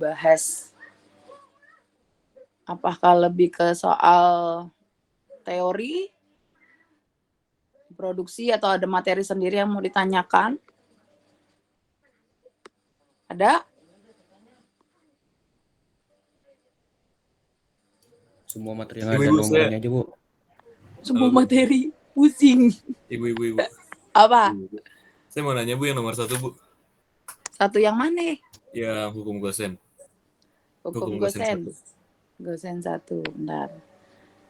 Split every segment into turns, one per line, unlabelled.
bahas? Apakah lebih ke soal teori, produksi, atau ada materi sendiri yang mau ditanyakan? Ada?
Semua materi yang ada nomornya aja, Bu.
Semua materi, pusing.
Ibu.
Apa?
Saya mau nanya, Bu, yang nomor 1, Bu.
Satu yang mana?
Yang hukum gosen.
Hukum gosen. Gosen 1, bentar.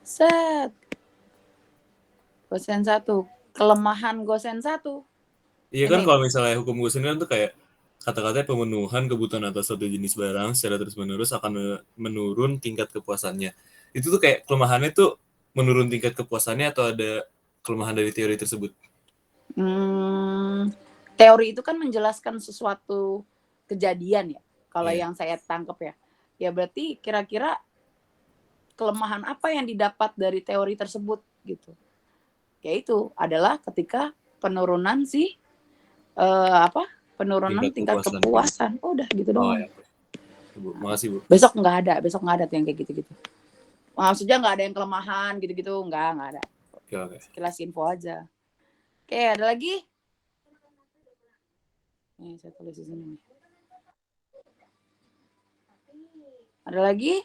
Set. Gosen 1. Kelemahan gosen 1.
Iya kan, kalau misalnya hukum gosen kan tuh kayak kata-katanya pemenuhan kebutuhan atas suatu jenis barang secara terus-menerus akan menurun tingkat kepuasannya. Itu tuh kayak kelemahannya tuh menurun tingkat kepuasannya atau ada kelemahan dari teori tersebut?
Teori itu kan menjelaskan sesuatu kejadian ya. Kalau yang saya tangkap ya. Ya berarti kira-kira kelemahan apa yang didapat dari teori tersebut gitu. Yaitu adalah ketika penurunan penurunan tingkat kepuasan. Udah gitu doang.
Ya. Bu, makasih, Bu.
Besok nggak ada yang kayak gitu-gitu. Maksudnya nggak ada yang kelemahan gitu-gitu, nggak ada.
Oke.
Sekilas info aja. Oke, ada lagi? Nih, saya tulis di sini. Ada lagi?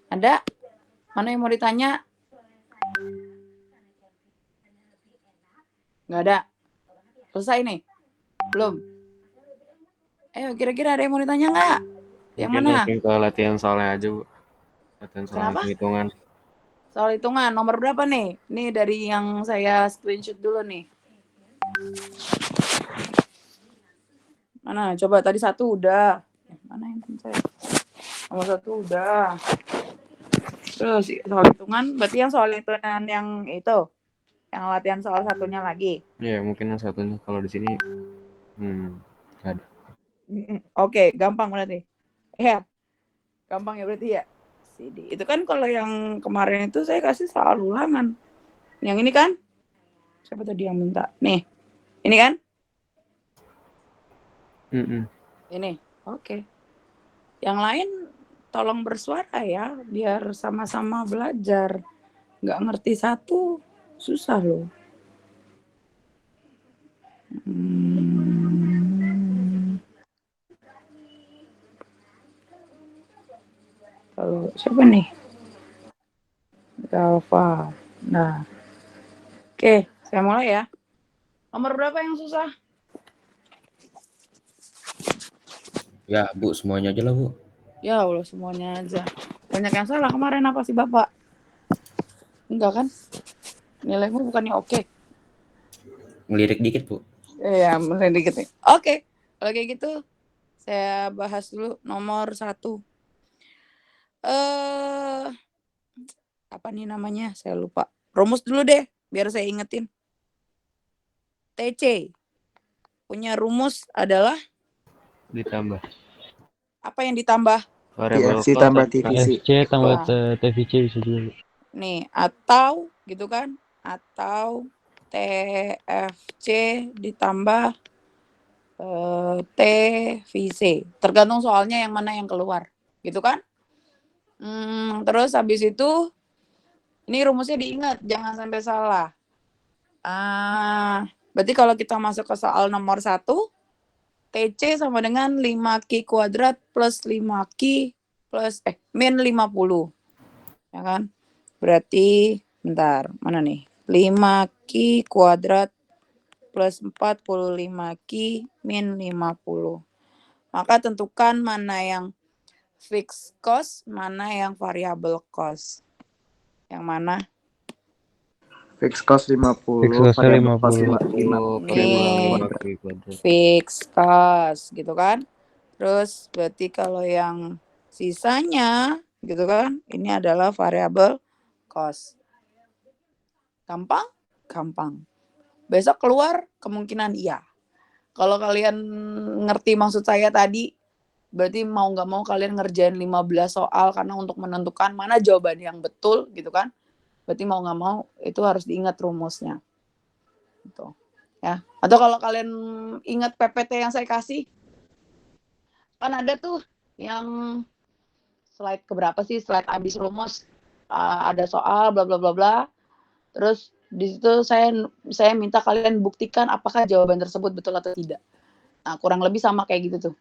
Ada? Mana yang mau ditanya? Nggak ada. Selesai nih? Belum? Ayo, kira-kira ada yang mau ditanya nggak? Yang mana?
Mungkin ke latihan soalnya aja, Bu. Latihan soal hitungan.
Soal hitungan, nomor berapa nih? Ini dari yang saya screenshot dulu nih. Mana? Coba tadi 1 udah. Mana yang saya? Nomor 1 udah. Terus soal hitungan, berarti yang soal hitungan yang itu, yang latihan soal satunya lagi.
Iya, mungkin yang satunya kalau di sini ada.
Oke, gampang berarti. Ya, gampang ya berarti ya. Itu kan kalau yang kemarin itu saya kasih soal ulangan. Yang ini kan? Siapa tadi yang minta? Nih, ini kan? Ini, oke. Yang lain tolong bersuara ya, biar sama-sama belajar. Nggak ngerti satu, susah loh. Kalau siapa nih? Galva. Nah, oke, saya mulai ya. Nomor berapa yang susah?
Ya, Bu, semuanya aja lah, Bu.
Ya Allah, semuanya aja. Banyak yang salah kemarin apa sih, Bapak? Enggak kan? Nilaimu bukannya oke?
Ngelirik dikit, Bu.
Iya, ngelirik dikit nih. Oke, kalau kayak gitu, saya bahas dulu nomor 1. Apa nih namanya? Saya lupa. Rumus dulu deh, biar saya ingetin. TC punya rumus adalah
ditambah.
Apa yang ditambah?
TFC tambah TVC.
TFC tambah TVC bisa juga.
Nih, atau gitu kan? Atau TFC ditambah TVC. Tergantung soalnya yang mana yang keluar. Gitu kan? Terus habis itu ini rumusnya diingat, jangan sampai salah. Berarti kalau kita masuk ke soal nomor 1, TC sama dengan 5Q kuadrat plus 5Q plus min 50. Ya kan? Berarti bentar, mana nih? 5Q kuadrat plus 45Q min 50. Maka tentukan mana yang fixed cost, mana yang variable cost. Yang mana?
Fixed cost 50.
Fixed cost 50.
Fixed cost gitu kan. Terus berarti kalau yang sisanya gitu kan, ini adalah variable cost. Gampang? Gampang. Besok keluar kemungkinan iya. Kalau kalian ngerti maksud saya tadi, berarti mau nggak mau kalian ngerjain 15 soal karena untuk menentukan mana jawaban yang betul gitu kan. Berarti mau nggak mau itu harus diingat rumusnya. Gitu. Ya. Atau kalau kalian ingat PPT yang saya kasih, kan ada tuh yang slide keberapa sih? Slide habis rumus, ada soal bla bla bla bla. Terus di situ saya minta kalian buktikan apakah jawaban tersebut betul atau tidak. Nah, kurang lebih sama kayak gitu tuh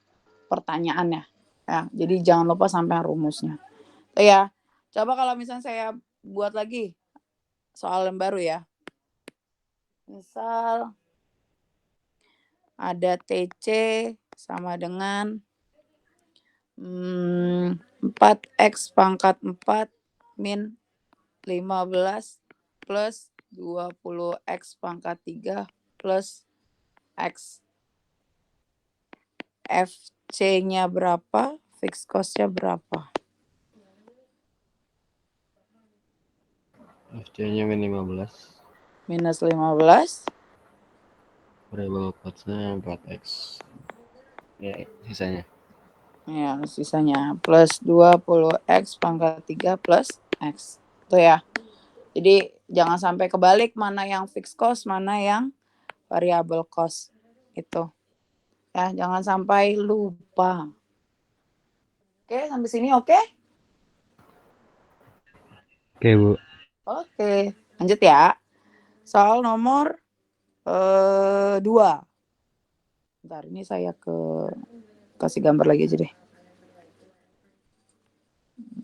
pertanyaannya. Ya, jadi jangan lupa sampai rumusnya. Tuh ya. Coba kalau misalnya saya buat lagi soal yang baru ya. Misal ada TC sama dengan 4x pangkat 4 min 15 plus 20x pangkat 3 plus x. FC-nya berapa? Fixed cost-nya berapa?
FC-nya min 15.
Minus 15.
Variable cost-nya 4x. Ya, sisanya.
Ya, sisanya. Plus 20x pangkat 3 plus x. Itu ya. Jadi jangan sampai kebalik mana yang fixed cost, mana yang variable cost. Itu. Ya, jangan sampai lupa. Oke, sampai sini oke?
Oke, Bu.
Oke, lanjut ya. Soal nomor 2. Bentar, ini saya kasih gambar lagi aja deh.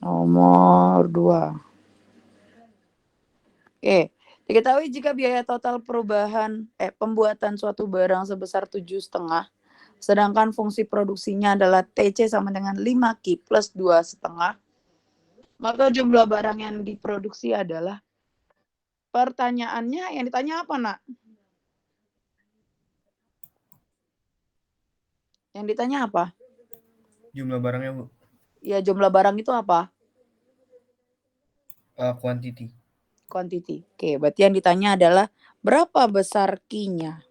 Nomor 2. Oke, diketahui jika biaya total pembuatan suatu barang sebesar 7,5, sedangkan fungsi produksinya adalah TC sama dengan 5Q plus 2,5, maka jumlah barang yang diproduksi adalah, pertanyaannya yang ditanya apa, Nak? Yang ditanya apa?
Jumlah barangnya, Bu.
Ya, jumlah barang itu apa?
Quantity.
Quantity. Oke, berarti yang ditanya adalah berapa besar Q-nya.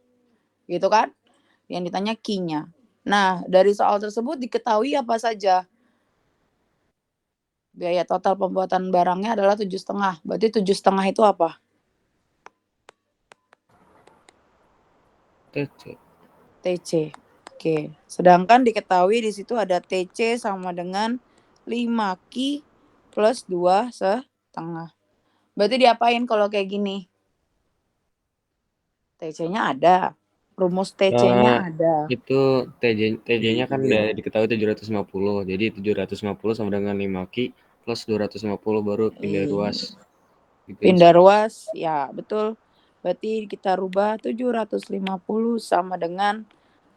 Gitu kan? Yang ditanya Q-nya. Nah, dari soal tersebut diketahui apa saja? Biaya total pembuatan barangnya adalah 7,5. Berarti 7,5 itu apa?
TC.
TC. Oke. Sedangkan diketahui di situ ada TC sama dengan 5Q plus 2,5. Berarti diapain kalau kayak gini? TC-nya ada. Rumus TC-nya ada.
Itu TJ-nya kan
Iya.
udah diketahui 750. Jadi 750 sama dengan 5Q plus 250 baru pindah ruas. Gitu ya.
Pindah ruas, ya betul. Berarti kita rubah 750 sama dengan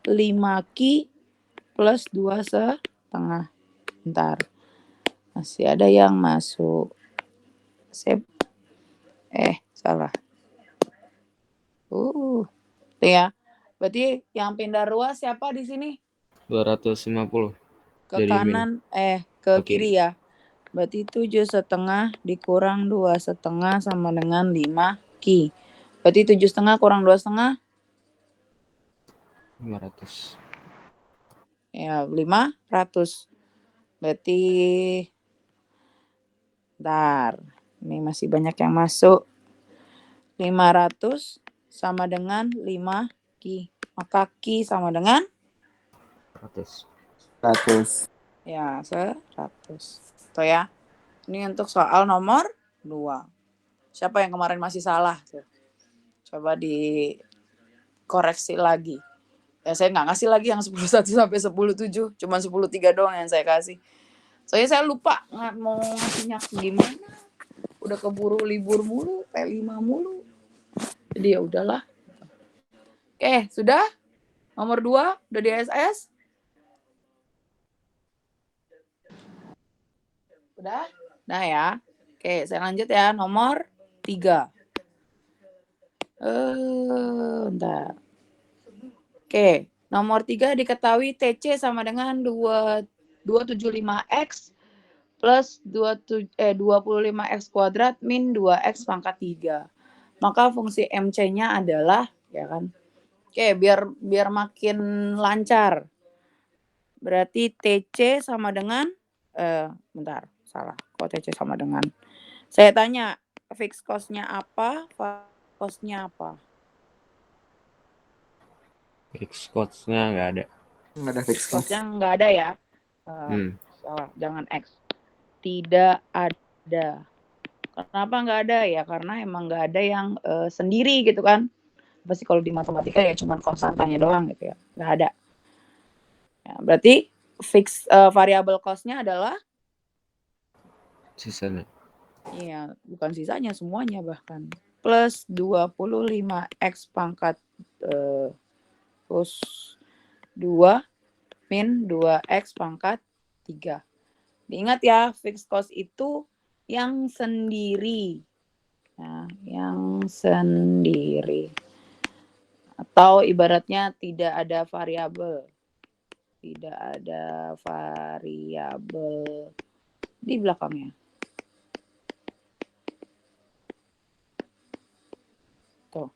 5Q plus 2,5. Bentar. Masih ada yang masuk. Sip. Salah. Tuh ya. Berarti yang pindah ruas siapa di sini?
250.
Ke
Jadi
kanan, ke
Oke.
kiri ya. Berarti 7,5 dikurang 2,5 sama dengan 5Q. Berarti 7,5 kurang 2,5?
500.
Ya, 500. Berarti, bentar. Ini masih banyak yang masuk. 500 sama dengan 5Q. Maka Q sama dengan?
100.
100.
Ya, 100. Tuh ya. Ini untuk soal nomor 2. Siapa yang kemarin masih salah? Tuh. Coba dikoreksi lagi. Ya, saya nggak ngasih lagi yang 10,1 sampai 10,7. Cuma 10,3 doang yang saya kasih. Soalnya saya lupa mau ngasihnya gimana. Udah keburu libur mulu, P5 mulu. Jadi ya udahlah. Oke, sudah? Nomor 2 udah di SS? Udah? Nah ya. Oke, saya lanjut ya. Nomor 3. Bentar. Oke, nomor 3 diketahui TC sama dengan 275X plus 25X kuadrat min 2X pangkat 3. Maka fungsi MC-nya adalah, ya kan? Oke, biar makin lancar. Berarti TC sama dengan, bentar, salah. Kok TC sama dengan? Saya tanya, fixed cost-nya apa, cost-nya apa?
Fixed cost-nya nggak ada.
Nggak ada fixed cost.
Cost-nya nggak ada ya. Salah, jangan X. Tidak ada. Kenapa nggak ada ya? Karena emang nggak ada yang sendiri gitu kan. Pasti kalau di matematika ya cuma konstantanya doang gitu ya. Nggak ada. Ya, berarti variable cost-nya adalah
Sisanya.
iya, bukan sisanya, semuanya bahkan. Plus 25x pangkat plus 2 min 2x pangkat 3. Diingat ya, fixed cost itu yang sendiri. Nah, yang sendiri. Atau ibaratnya tidak ada variabel. Tidak ada variabel di belakangnya. Tuh.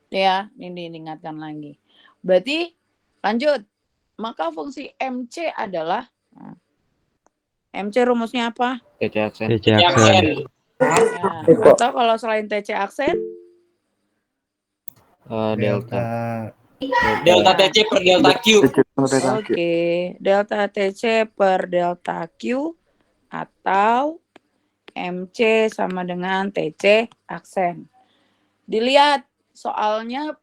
Ya, ini diingatkan lagi. Berarti lanjut. Maka fungsi MC adalah MC rumusnya apa?
TC aksen.
TC aksen.
Ya. Atau kalau selain TC aksen?
Delta.
Delta TC per delta Q.
Oke, delta TC per delta Q atau MC sama dengan TC aksen. Dilihat soalnya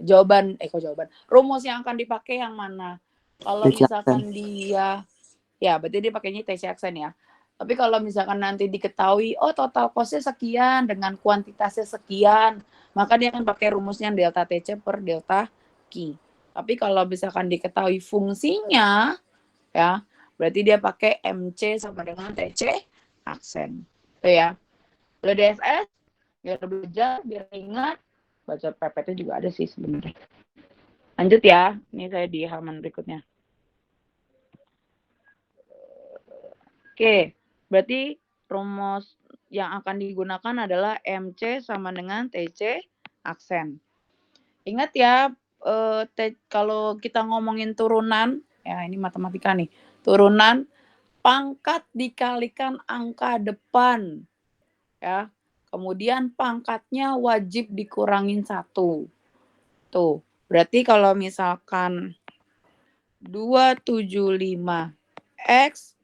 jawaban rumus yang akan dipakai yang mana? Kalau
TC
misalkan dia ya berarti dia pakainya TC aksen ya. Tapi kalau misalkan nanti diketahui total cost-nya sekian dengan kuantitasnya sekian, maka dia akan pakai rumusnya delta TC per delta Q. Tapi kalau misalkan diketahui fungsinya ya, berarti dia pakai MC sama dengan TC aksen. Itu ya. Lo DSS biar belajar, biar ingat, baca PPT juga ada sih sebenarnya. Lanjut ya, ini saya di halaman berikutnya. Oke, berarti rumus yang akan digunakan adalah MC sama dengan TC aksen. Ingat ya, kalau kita ngomongin turunan, ya ini matematika nih, turunan pangkat dikalikan angka depan, ya. Kemudian pangkatnya wajib dikurangin 1. Tuh, berarti kalau misalkan 275x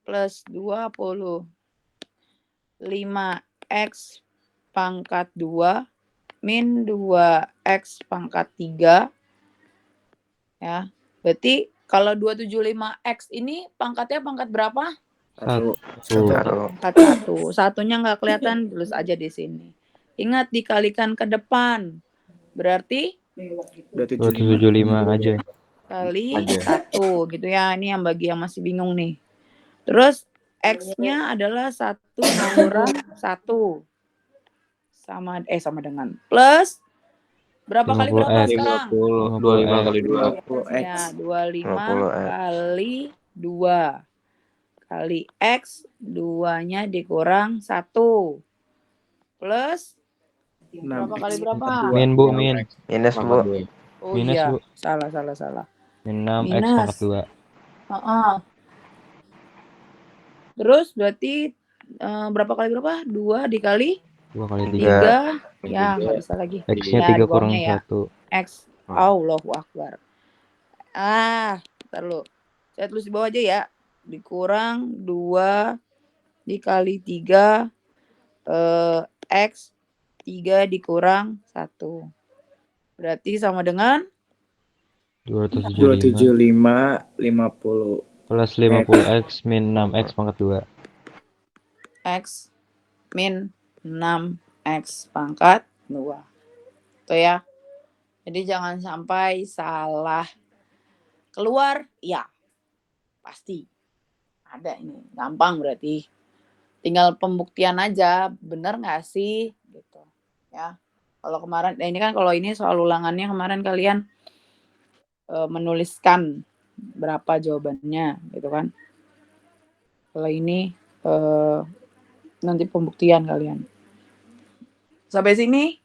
plus 25x pangkat 2 min 2x pangkat 3. Ya, berarti kalau 275x ini pangkatnya pangkat berapa?
1.
Pangkat 1. Satunya nggak kelihatan, tulis aja di sini. Ingat dikalikan ke depan. Berarti
275 aja.
kali 1 gitu ya. Ini yang bagi yang masih bingung nih. Terus X-nya adalah 1 kurang 1. Sama dengan plus berapa kali berapa
50x.
sekarang?
25 kali 2.
50x.
Ya, 25 kali 2 kali X, 2-nya dikurang 1 plus berapa kali berapa?
Min Bu, min.
Minus Bu.
Oh
Minus,
iya,
Bu.
salah.
Min 6x
Minus.
pangkat 2.
Terus berarti berapa kali berapa? 2 dikali
2 kali
3.
3.
Ya, nggak bisa lagi.
X-nya
Ya,
3
di
kurang
bawahnya ya.
1.
X. Allahu Akbar. Ntar lu. Saya tulis di bawah aja ya. Dikurang 2 dikali 3 X 3 dikurang 1. Berarti sama dengan
275
275 50.
plus 50x min 6x pangkat 2.
X min 6X pangkat 2. Tuh ya. Jadi jangan sampai salah. Keluar, ya. Pasti. Ada ini. Gampang berarti. Tinggal pembuktian aja. Bener nggak sih? Gitu. Ya. Kalau kemarin, ini kan kalau ini soal ulangannya kemarin kalian menuliskan berapa jawabannya. Gitu kan. Kalau ini nanti pembuktian kalian. Sampai sini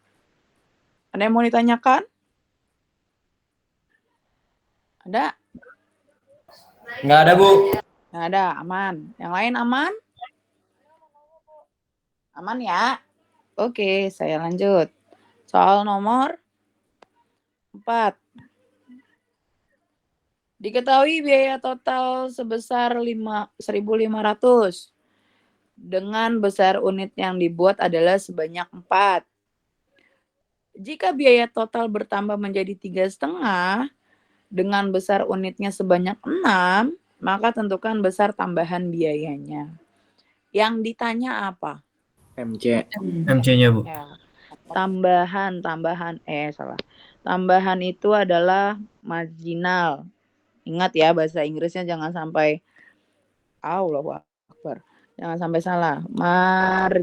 ada yang mau ditanyakan? Ada?
Nggak ada Bu.
Nggak ada, aman. Yang lain aman? Aman ya? Oke, saya lanjut. Soal nomor 4. Diketahui biaya total sebesar 1.500 dengan besar unit yang dibuat adalah sebanyak 4. Jika biaya total bertambah menjadi 3,5 dengan besar unitnya sebanyak 6, maka tentukan besar tambahan biayanya. Yang ditanya apa?
MC.
MC-nya, Bu.
Ya. Tambahan itu adalah marginal. Ingat ya, bahasa Inggrisnya jangan sampai Allahu Akbar. Jangan sampai salah. Marginal.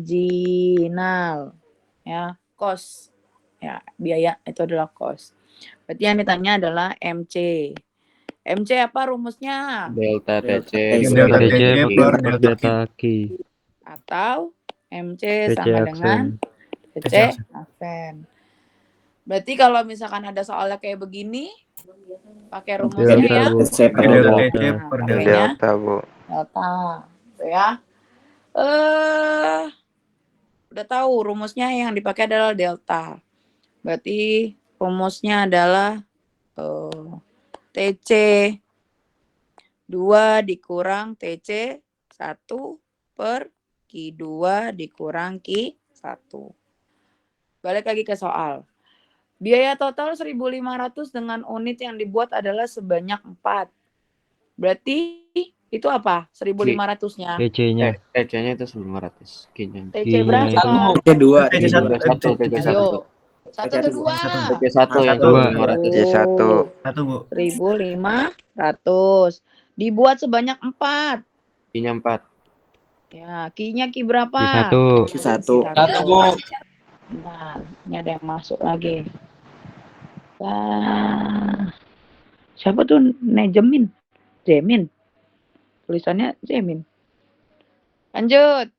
Ya, cost. Ya, biaya itu adalah cost. Berarti yang ditanya adalah MC. MC apa rumusnya?
Delta TC
Delta
TC
TC
per
per
delta Q.
Atau MC
TC
sama dengan
aksen.
TC aksen. Berarti kalau misalkan ada soalnya kayak begini, pakai rumusnya
Delta,
ya.
Bu.
Delta TC
Nah,
per
pakainya
delta.
Bu.
delta. Gitu ya. Udah tahu rumusnya yang dipakai adalah delta. Berarti rumusnya adalah TC 2 dikurang TC 1 per Q2 dikurang Q1. Balik lagi ke soal. Biaya total 1.500 dengan unit yang dibuat adalah sebanyak 4. Berarti itu apa? 1.500-nya.
TC-nya.
TC-nya itu 900. Q-nya.
TC
Q-nya
berapa?
itu.
T2.
TC satu.
TC1.
Ayo. 1 ke 2.
TC1 yang
Dua.
500.
Satu, Bu.
1.500. Dibuat sebanyak 4.
Q-nya 4.
Ya, Q-nya Q berapa?
Q1.
Q1.
Satu, Bu.
Nah, ini ada yang masuk lagi. Nah, siapa tuh Nejemin? Jemin. Tulisannya Jemin. Lanjut.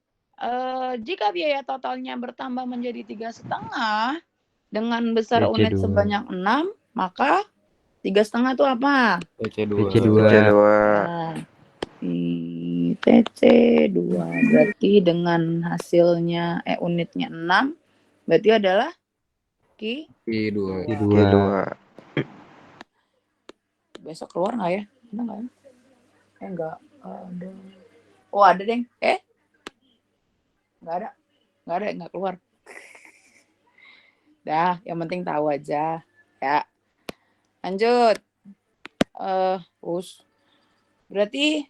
Jika biaya totalnya bertambah menjadi 3,5 dengan besar
TC
unit
2.
sebanyak 6, maka 3,5 itu apa?
TC2.
TC2.
Nah, TC 2 berarti dengan hasilnya unitnya 6 berarti adalah
Q2.
Q2.
besok keluar nggak ya? Ada nggak ya? Nggak ada. Oh ada deng. Nggak ada. Nggak keluar. Dah, yang penting tahu aja. Ya. Lanjut. Berarti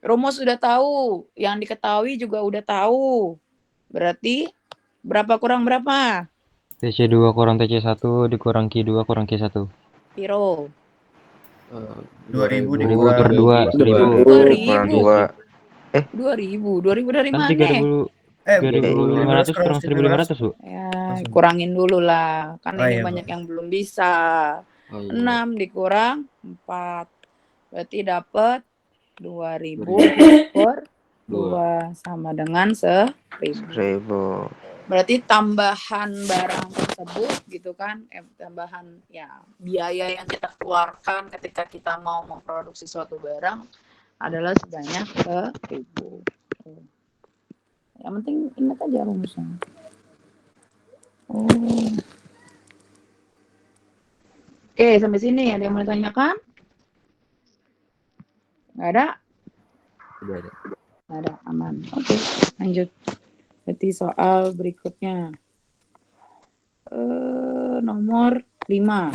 rumus sudah tahu, yang diketahui juga udah tahu. Berarti berapa kurang berapa?
TC2 kurang TC1 dikurang Q2 kurang Q1.
Piro?
2.000
2000
dikurang
per 2. 1000.
2.000 dari
Kan
mana?
3.500 kurang 1.500, Bu.
Ya, kurangin dulu lah. Kan
Oh,
ini
iya,
banyak yang belum bisa.
Oh, iya.
6 dikurang 4. Berarti dapat 2.000 per 2 sama dengan 1.000. Berarti tambahan barang tersebut gitu kan, tambahan ya biaya yang kita keluarkan ketika kita mau memproduksi suatu barang adalah sebanyak 1.000. Yang penting ingat aja rumusnya. Oke, sampai sini ada yang mau ditanyakan? Nggak ada?
Sudah ada.
Nggak ada, aman. Oke, lanjut. Berarti soal berikutnya. Nomor 5.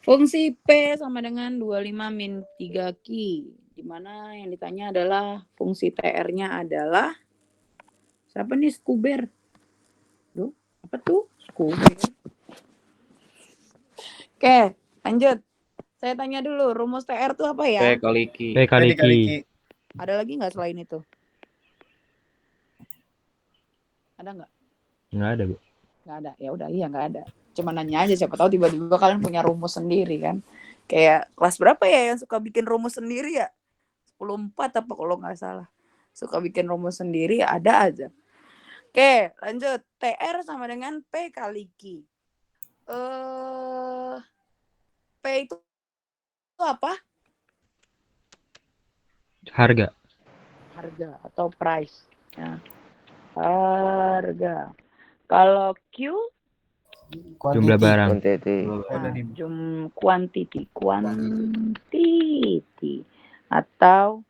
Fungsi P sama dengan 25 min 3Q. Di mana yang ditanya adalah fungsi TR-nya adalah siapa nih Skuber? Duh, apa tuh? Skuber. Oke, lanjut. Saya tanya dulu, rumus TR itu apa ya?
P kali Q.
P kali Q.
Ada lagi nggak selain itu? Ada nggak?
Nggak ada, Bu.
Nggak ada. Ya udah, iya nggak ada. Cuma nanya aja, siapa tahu tiba-tiba kalian punya rumus sendiri kan. Kayak kelas berapa ya yang suka bikin rumus sendiri ya? 10.4 apa kalau nggak salah. Suka bikin rumus sendiri, ada aja. Oke, lanjut. TR sama dengan P kali Q. P itu apa?
Harga.
Harga atau price. Ya. Harga. Kalau Q?
Jumlah barang.
Nah, quantity atau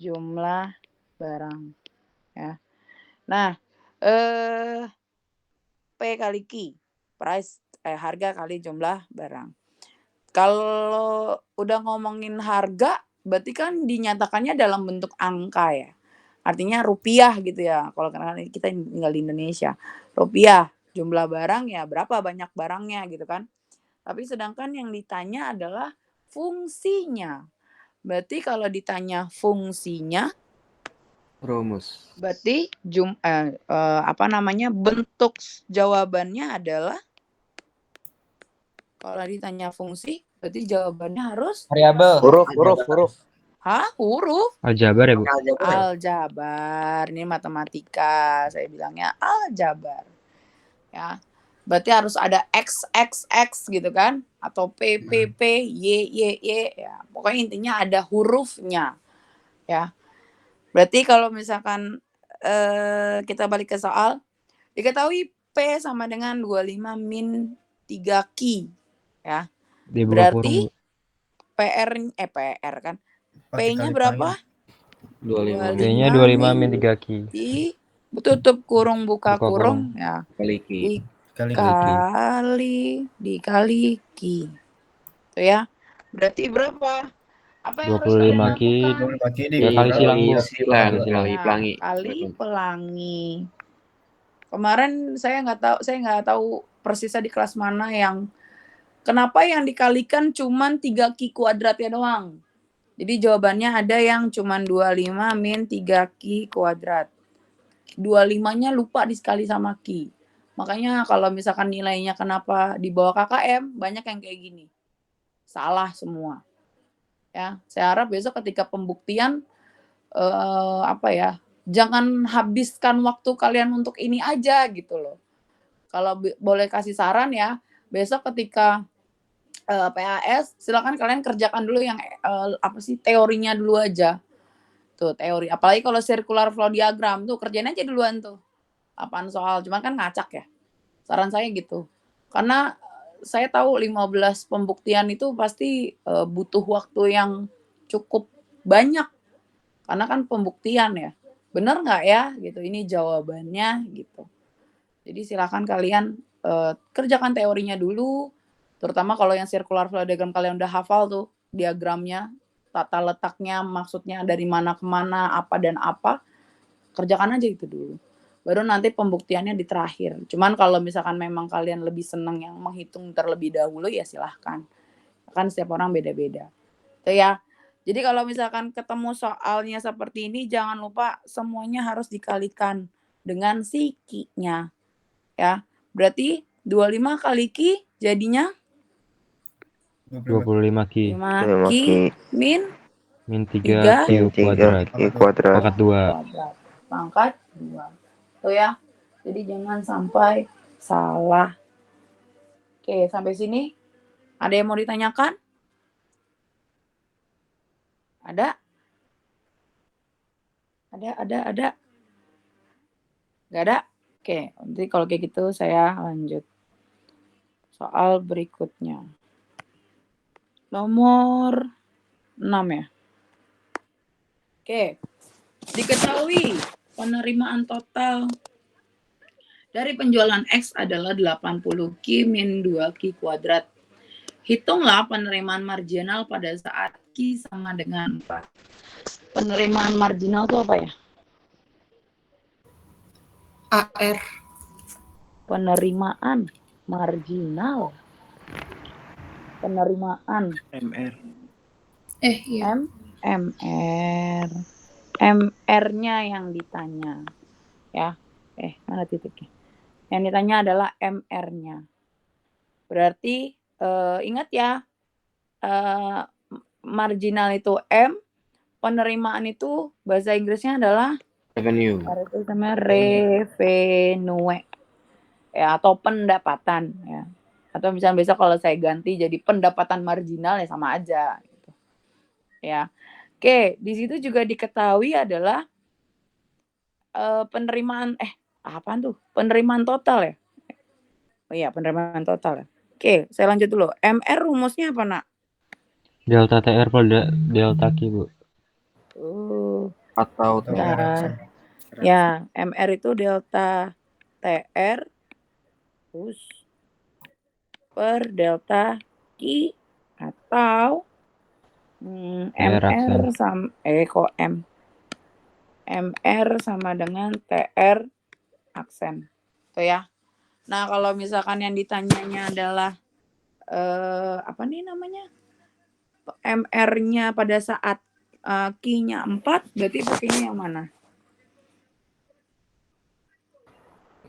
jumlah barang ya. Nah, P kali Q, price harga kali jumlah barang. Kalau udah ngomongin harga, berarti kan dinyatakannya dalam bentuk angka ya. Artinya rupiah gitu ya. Kalau karena kita tinggal di Indonesia, rupiah. Jumlah barang ya berapa banyak barangnya gitu kan. Tapi sedangkan yang ditanya adalah fungsinya. Berarti kalau ditanya fungsinya,
Rumus.
berarti bentuk jawabannya adalah, kalau ditanya fungsi, berarti jawabannya harus
Variabel.
Huruf.
huruf.
Aljabar ya, Bu?
Aljabar. Ini matematika, saya bilangnya aljabar. Ya. Berarti harus ada X gitu kan, atau P Y ya. Pokoknya intinya ada hurufnya. Ya. Berarti kalau misalkan kita balik ke soal, diketahui P sama dengan 25 min 3Q ya.
Dibuka
Berarti
kurung, Bu.
PR kan.
Pakai
P-nya
kali
berapa?
25
P-nya 25 min 3Q.
Tutup kurung, buka
Buka
kurung ya.
kali Q.
Dikali Q. Tuh ya. Berarti berapa? Apa yang harus
25
kalian
Q.
lakukan?
Pakai
Ya kali silang, Bu.
Silang,
Ya,
pelangi.
kali pelangi. Kemarin saya nggak tahu persisnya di kelas mana yang kenapa yang dikalikan cuman 3Q kuadratnya doang. Jadi jawabannya ada yang cuman 25 min 3Q kuadrat. 25-nya lupa disekali sama Q. Makanya kalau misalkan nilainya kenapa di bawah KKM, banyak yang kayak gini. Salah semua. Ya, saya harap besok ketika pembuktian jangan habiskan waktu kalian untuk ini aja gitu loh. Kalau boleh kasih saran ya, besok ketika PAS silakan kalian kerjakan dulu yang teorinya dulu aja. Tuh teori, apalagi kalau circular flow diagram tuh kerjain aja duluan tuh. Apaan soal, cuman kan ngacak ya. Saran saya gitu. Karena saya tahu 15 pembuktian itu pasti butuh waktu yang cukup banyak. Karena kan pembuktian ya. Bener nggak ya? Gitu. Ini jawabannya gitu. Jadi silakan kalian kerjakan teorinya dulu. Terutama kalau yang circular flow diagram kalian udah hafal tuh diagramnya, tata letaknya, maksudnya dari mana ke mana, apa dan apa. Kerjakan aja itu dulu. Baru nanti pembuktiannya di terakhir. Cuman kalau misalkan memang kalian lebih senang yang menghitung terlebih dahulu ya silahkan. Kan setiap orang beda-beda. Itu ya. Jadi kalau misalkan ketemu soalnya seperti ini, jangan lupa semuanya harus dikalikan dengan si Q-nya. Ya. Berarti 25 kali Q jadinya
25 Q.
5 Q min
3Q kuadrat. Pangkat 2.
Pangkat 2. Tuh ya. Jadi jangan sampai salah. Oke, sampai sini ada yang mau ditanyakan? Ada? Ada? Gak ada? Oke, nanti kalau kayak gitu saya lanjut. Soal berikutnya. Nomor 6 ya. Oke. Diketahui penerimaan total dari penjualan X adalah 80 Q min 2Q kuadrat. Hitunglah penerimaan marginal pada saat Q sama dengan 4. Penerimaan marginal itu apa ya?
AR.
Penerimaan marginal. Penerimaan.
MR.
Iya.
MR. MR-nya yang ditanya. Ya. Mana titiknya? Yang ditanya adalah MR-nya. Berarti ingat ya, marginal itu M, penerimaan itu bahasa Inggrisnya adalah
Revenue.
Itu namanya revenue. Ya, atau pendapatan ya. Atau misalnya besok kalau saya ganti jadi pendapatan marginal ya sama aja gitu. Ya. Oke, di situ juga diketahui adalah penerimaan apaan tuh? Penerimaan total ya. Oh iya, penerimaan total ya. Oke, saya lanjut dulu. MR rumusnya apa, Nak?
Delta TR per delta Q, Bu.
Atau
Bentar. Ya, MR itu delta TR terus per delta Q atau
TR aksen.
MR sama kok MR sama dengan TR aksen. Tuh ya. Nah, kalau misalkan yang ditanyanya adalah apa nih namanya? MR-nya pada saat Q-nya 4, berarti pakainya yang mana?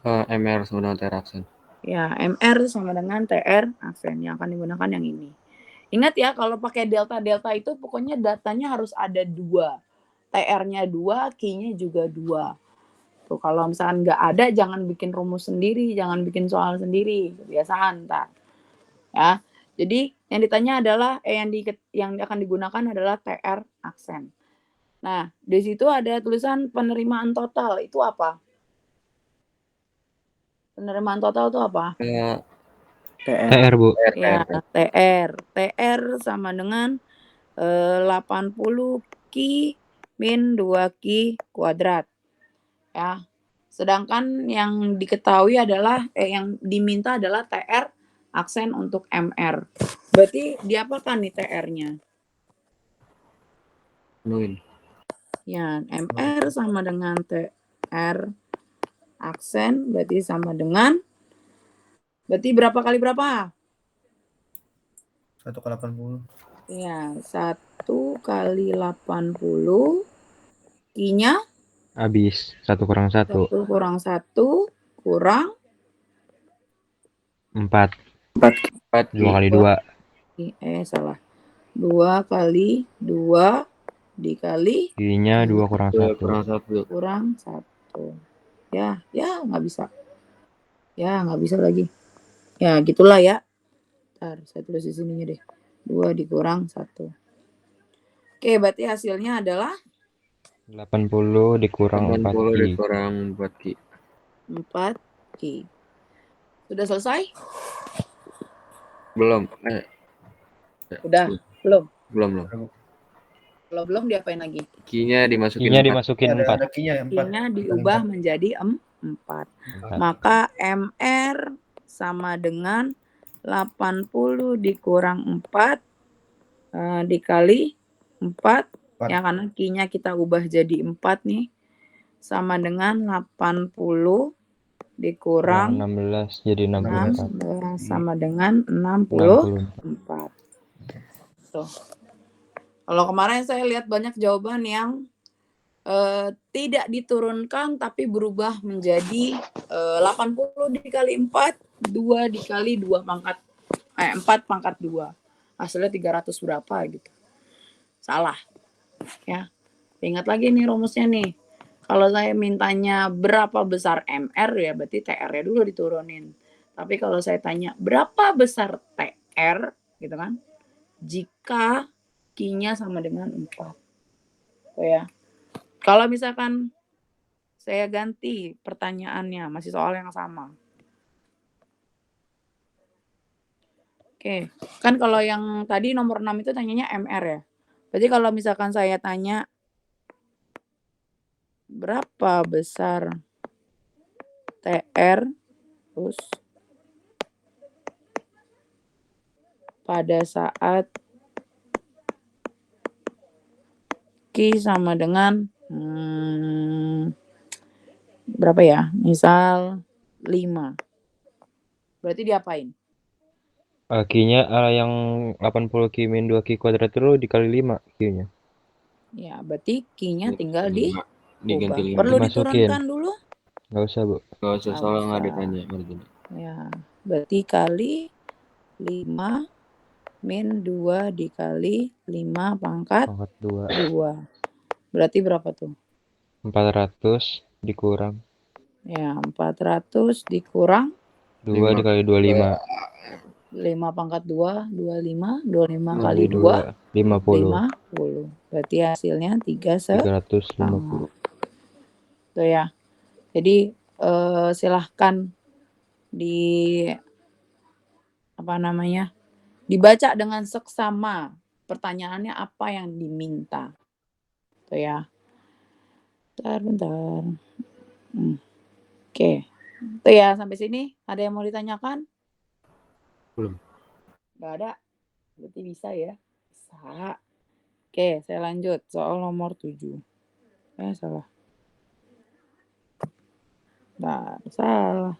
MR sama dengan TR aksen.
Ya, MR sama dengan TR aksen. Yang akan digunakan yang ini. Ingat ya, kalau pakai delta-delta itu pokoknya datanya harus ada 2. TR-nya 2, Q-nya juga 2. Tuh, kalau misalkan nggak ada, jangan bikin rumus sendiri, jangan bikin soal sendiri. Kebiasaan, ntar. Ya, jadi yang ditanya adalah, yang akan digunakan adalah TR aksen. Nah, di situ ada tulisan penerimaan total. Itu apa? Penerimaan total itu apa?
TR, Bu.
Ya, TR. TR sama dengan 80 Q min 2 Q kuadrat. Ya. Sedangkan yang diketahui adalah, yang diminta adalah TR aksen untuk MR. Berarti diapakan nih TR-nya?
Penuhin.
Ya, MR sama dengan TR aksen, berarti sama dengan, berarti berapa kali berapa?
1 kali 80.
Ya, 1 kali 80. Q-nya?
Habis. 1 kurang 1.
1 kurang 1 kurang
4.
4
2 kali 2.
Salah. 2 kali 2 dikali
Q-nya 2 kurang 1.
kurang 1. Ya, nggak bisa. Ya, nggak bisa lagi. Ya, gitulah ya. Ntar, saya tulis di sininya deh. 2 dikurang 1. Oke, berarti hasilnya adalah
80 dikurang 4 Q.
dikurang 4 Q.
4 Q. Sudah selesai?
Belum.
Udah? Belum?
Belum.
Kalau belum diapain lagi?
Q-nya dimasukin
Q-nya
4.
dimasukin 4.
Ada Q-nya ya, 4.
Q-nya diubah menjadi 4. Maka MR sama dengan 80 dikurang 4 dikali 4. Ya, karena Q-nya kita ubah jadi 4 nih. Sama dengan 80 dikurang
16 jadi 64.
16 sama dengan 64. Tuh. Kalau kemarin saya lihat banyak jawaban yang tidak diturunkan tapi berubah menjadi 80 dikali 4, 2 dikali 2 pangkat 4 pangkat 2. Hasilnya 300 berapa gitu. Salah. Ya. Ingat lagi nih rumusnya nih. Kalau saya mintanya berapa besar MR, ya berarti TR-nya dulu diturunin. Tapi kalau saya tanya berapa besar TR gitu kan, jika Q-nya sama dengan 4. Oh ya. Kalau misalkan saya ganti pertanyaannya, masih soal yang sama. Oke, kan kalau yang tadi nomor 6 itu tanyanya MR ya. Berarti kalau misalkan saya tanya berapa besar TR terus pada saat Q sama dengan berapa ya? Misal 5. Berarti diapain?
Q-nya yang 80 Q min 2 Q kuadrat itu dikali 5 Q-nya.
Ya, berarti Q-nya tinggal
diganti 5.
Perlu
Dimasukin.
diturunkan dulu?
Nggak usah, Bu.
Nggak usah, soalnya nggak
usah.
ditanya.
Ya, berarti kali 5 min 2 dikali 5 pangkat 2. Berarti berapa tuh?
400 dikurang.
Ya, 400 dikurang
2 dikali 25.
5 pangkat 2, 25. 25 kali
2, 50.
50. Berarti hasilnya
350.
Tuh ya. Jadi silahkan dibaca dengan seksama. Pertanyaannya apa yang diminta. Tuh ya. Bentar. Oke. Tuh ya, sampai sini ada yang mau ditanyakan?
Belum.
Nggak ada. Berarti bisa ya? Bisa. Oke, saya lanjut. Soal nomor 7. Salah. Nah, salah.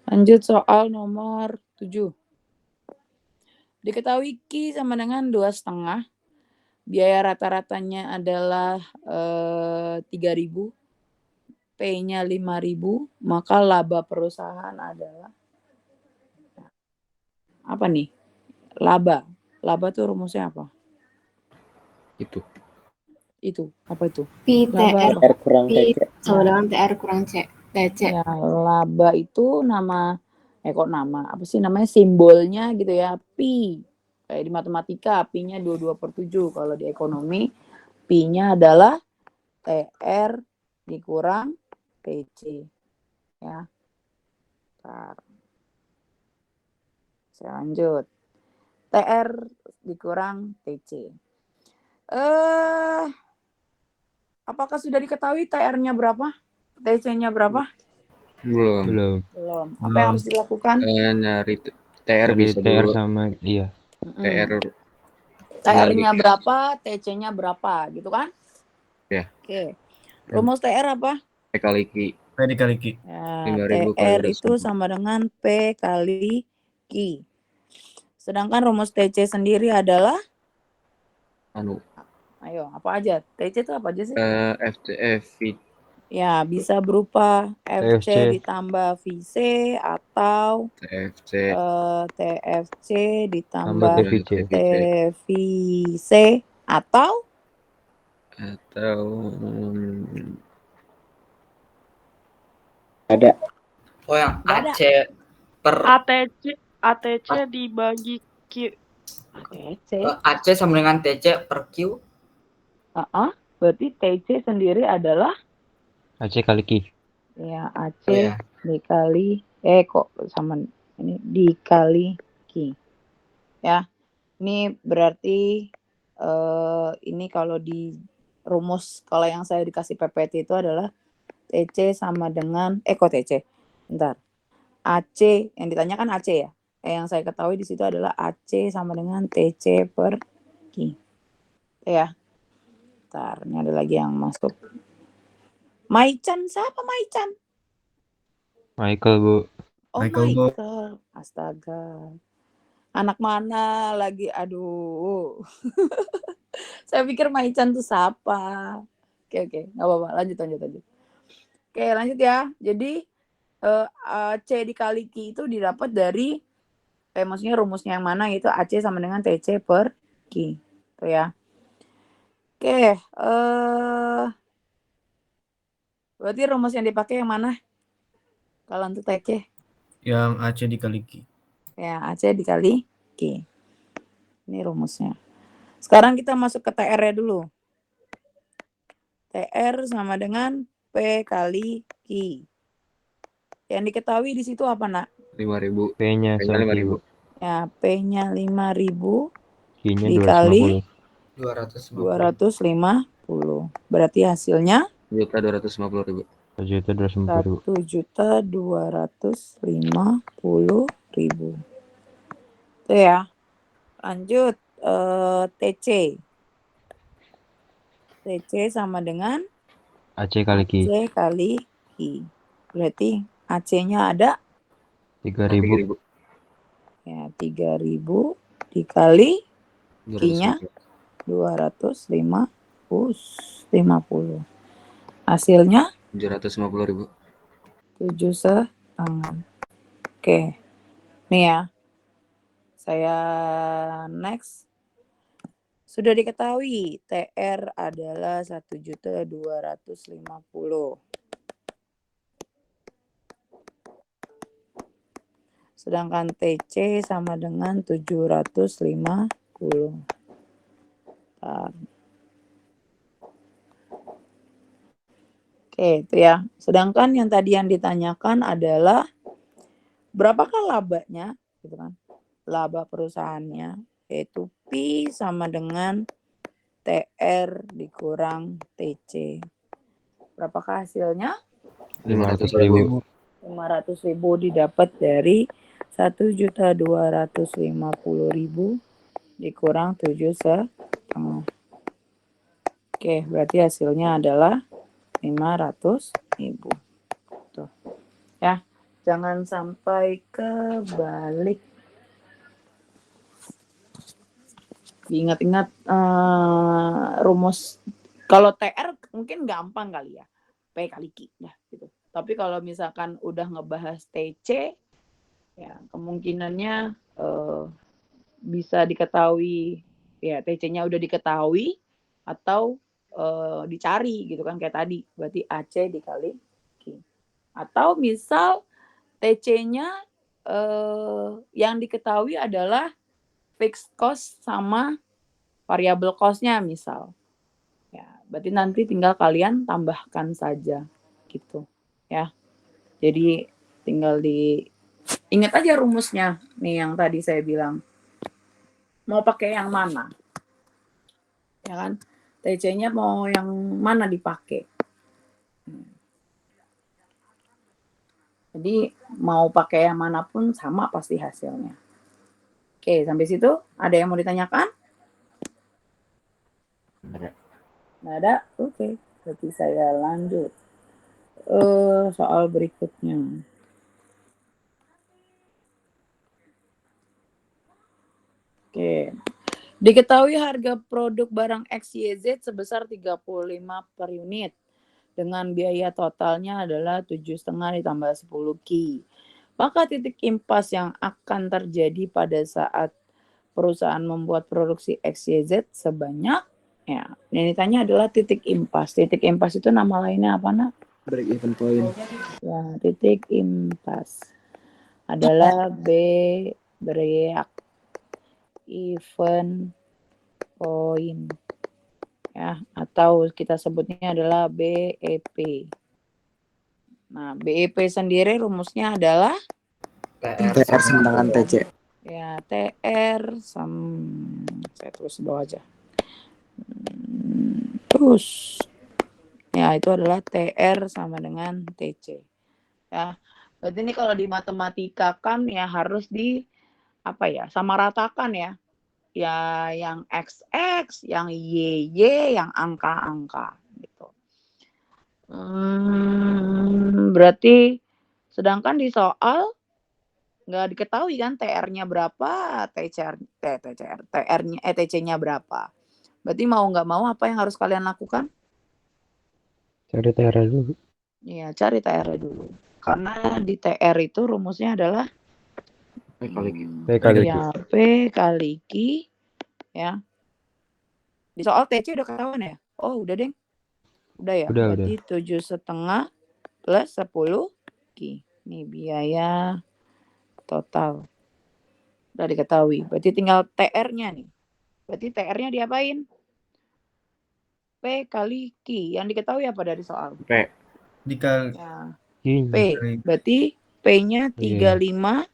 Lanjut soal nomor 7. Diketahui Q sama dengan 2,5. Biaya rata-ratanya adalah 3.000. P-nya 5.000. Maka laba perusahaan adalah apa nih? Laba. Laba tuh rumusnya apa?
Itu.
Apa itu?
Pi
Laba
TR
apa?
kurang
Pi
TC.
sama dengan TR kurang C. TC.
Ya, laba itu nama apa sih namanya, simbolnya gitu ya, pi. Kayak di matematika, pi-nya 22/7. Kalau di ekonomi, pi-nya adalah TR dikurang TC. Ya. Bentar. Saya lanjut. TR dikurang TC. Apakah sudah diketahui TR-nya berapa? TC-nya berapa?
Belum.
Apa yang harus dilakukan?
Nyari TR
Dari
bisa
TR
dulu.
sama iya.
TR-nya berapa, TC-nya berapa, gitu kan?
Ya.
Oke. Rumus TR apa?
P kali Q.
P dikali Q.
Ya,
5.000 kali
TR
250.
itu sama dengan P kali Q. Sedangkan rumus TC sendiri adalah? Ayo, apa aja? TC itu apa aja sih?
FTF.
Ya, bisa berupa FC
TFC.
ditambah VC atau TFC ditambah
TVC.
TVC atau
Ada.
Oh yang
Nggak ada.
AC per
ATC dibagi Q.
TC.
AC sama dengan TC per Q.
Berarti TC sendiri adalah
AC kali Q.
ya AC
Oh, ya.
dikali kok sama ini dikali Q. Ya. Ini berarti ini kalau di rumus, kalau yang saya dikasih PPT itu adalah TC sama dengan kok TC. Bentar. AC yang ditanyakan AC ya. Yang saya ketahui di situ adalah AC sama dengan TC per Q. Ya. Bentar, ini ada lagi yang masuk. Maichan, siapa Maichan?
Michael, Bu.
Oh, Michael. Astaga. Anak mana lagi? Aduh. Saya pikir Maichan tuh siapa. Oke. Nggak apa-apa. Lanjut. Oke, lanjut ya. Jadi, C dikali Q itu didapat dari, maksudnya rumusnya yang mana gitu. AC sama dengan TC per Q. Tuh ya. Oke. Berarti rumus yang dipakai yang mana? Kalau untuk TC?
Yang AC dikali Q.
Ya, AC dikali Q. Ini rumusnya. Sekarang kita masuk ke TR-nya dulu. TR sama dengan P kali Q. Yang diketahui di situ apa, Nak?
5.000.
P-nya 1.000.
Ya, P-nya 5.000
Q-nya
dikali
250.
250. Berarti hasilnya
1.250.000.
1.250.000.
1.250.000. Itu ya. Lanjut, TC. TC sama dengan
AC kali Q.
AC kali Q. Berarti AC-nya ada
3.000.
ya 3.000 dikali Q-nya 250. Hasilnya
750.000.
7,5. Oke. Nih ya. Saya next. Sudah diketahui TR adalah 1.250.000. Sedangkan TC sama dengan 750. Oke, itu ya. Sedangkan yang tadi yang ditanyakan adalah berapakah labanya, gitu kan? Laba perusahaannya, yaitu Pi sama dengan TR dikurang TC. Berapakah hasilnya?
500.000.
500.000 didapat dari 1.250.000 dikurang 7,5. Oke, berarti hasilnya adalah 500.000. Tuh. Ya, jangan sampai kebalik. Diingat-ingat rumus. Kalau TR mungkin gampang kali ya. P kali Q. Nah, gitu. Tapi kalau misalkan udah ngebahas TC, ya kemungkinannya bisa diketahui, ya TC-nya udah diketahui atau dicari gitu kan kayak tadi. Berarti AC dikali Q. Atau misal TC-nya yang diketahui adalah fixed cost sama variable cost-nya misal. Ya, berarti nanti tinggal kalian tambahkan saja gitu. Ya. Jadi tinggal ingat aja rumusnya nih yang tadi saya bilang. Mau pakai yang mana? Ya kan? TC-nya mau yang mana dipakai? Jadi mau pakai yang manapun sama pasti hasilnya. Oke, sampai situ ada yang mau ditanyakan? Nggak ada? Oke, berarti saya lanjut. Soal berikutnya. Oke. Diketahui harga produk barang XYZ sebesar 35 per unit. Dengan biaya totalnya adalah 7,5 ditambah 10 Ki. Maka titik impas yang akan terjadi pada saat perusahaan membuat produksi XYZ sebanyak, ya, yang ditanya adalah titik impas. Titik impas itu nama lainnya apa, Nak?
Break even point.
Ya, titik impas adalah break even point. Ya, atau kita sebutnya adalah BEP. Nah, BEP sendiri rumusnya adalah
TR sama dengan TC.
ya TR saya tulis di bawah aja. Terus ya itu adalah TR sama dengan TC. Ya, berarti ini kalau di matematika kan ya harus samaratakan ya. Ya yang XX, yang YY, yang angka-angka gitu. Berarti sedangkan di soal nggak diketahui kan TR-nya berapa, TC-nya berapa. Berarti mau nggak mau apa yang harus kalian lakukan?
Cari TR dulu.
Iya, cari TR dulu. Karena di TR itu rumusnya adalah
P kali Q.
P kali Q, ya. Di soal TC udah ketahuan ya? Oh, udah, Deng. Udah ya?
Udah.
Berarti 7,5 plus 10 Q. Ini biaya total. Udah diketahui. Berarti tinggal TR-nya nih. Berarti TR-nya diapain? P kali Q. Yang diketahui apa dari soal?
P.
Dikali
Ya.
Q.
P. Berarti P-nya 35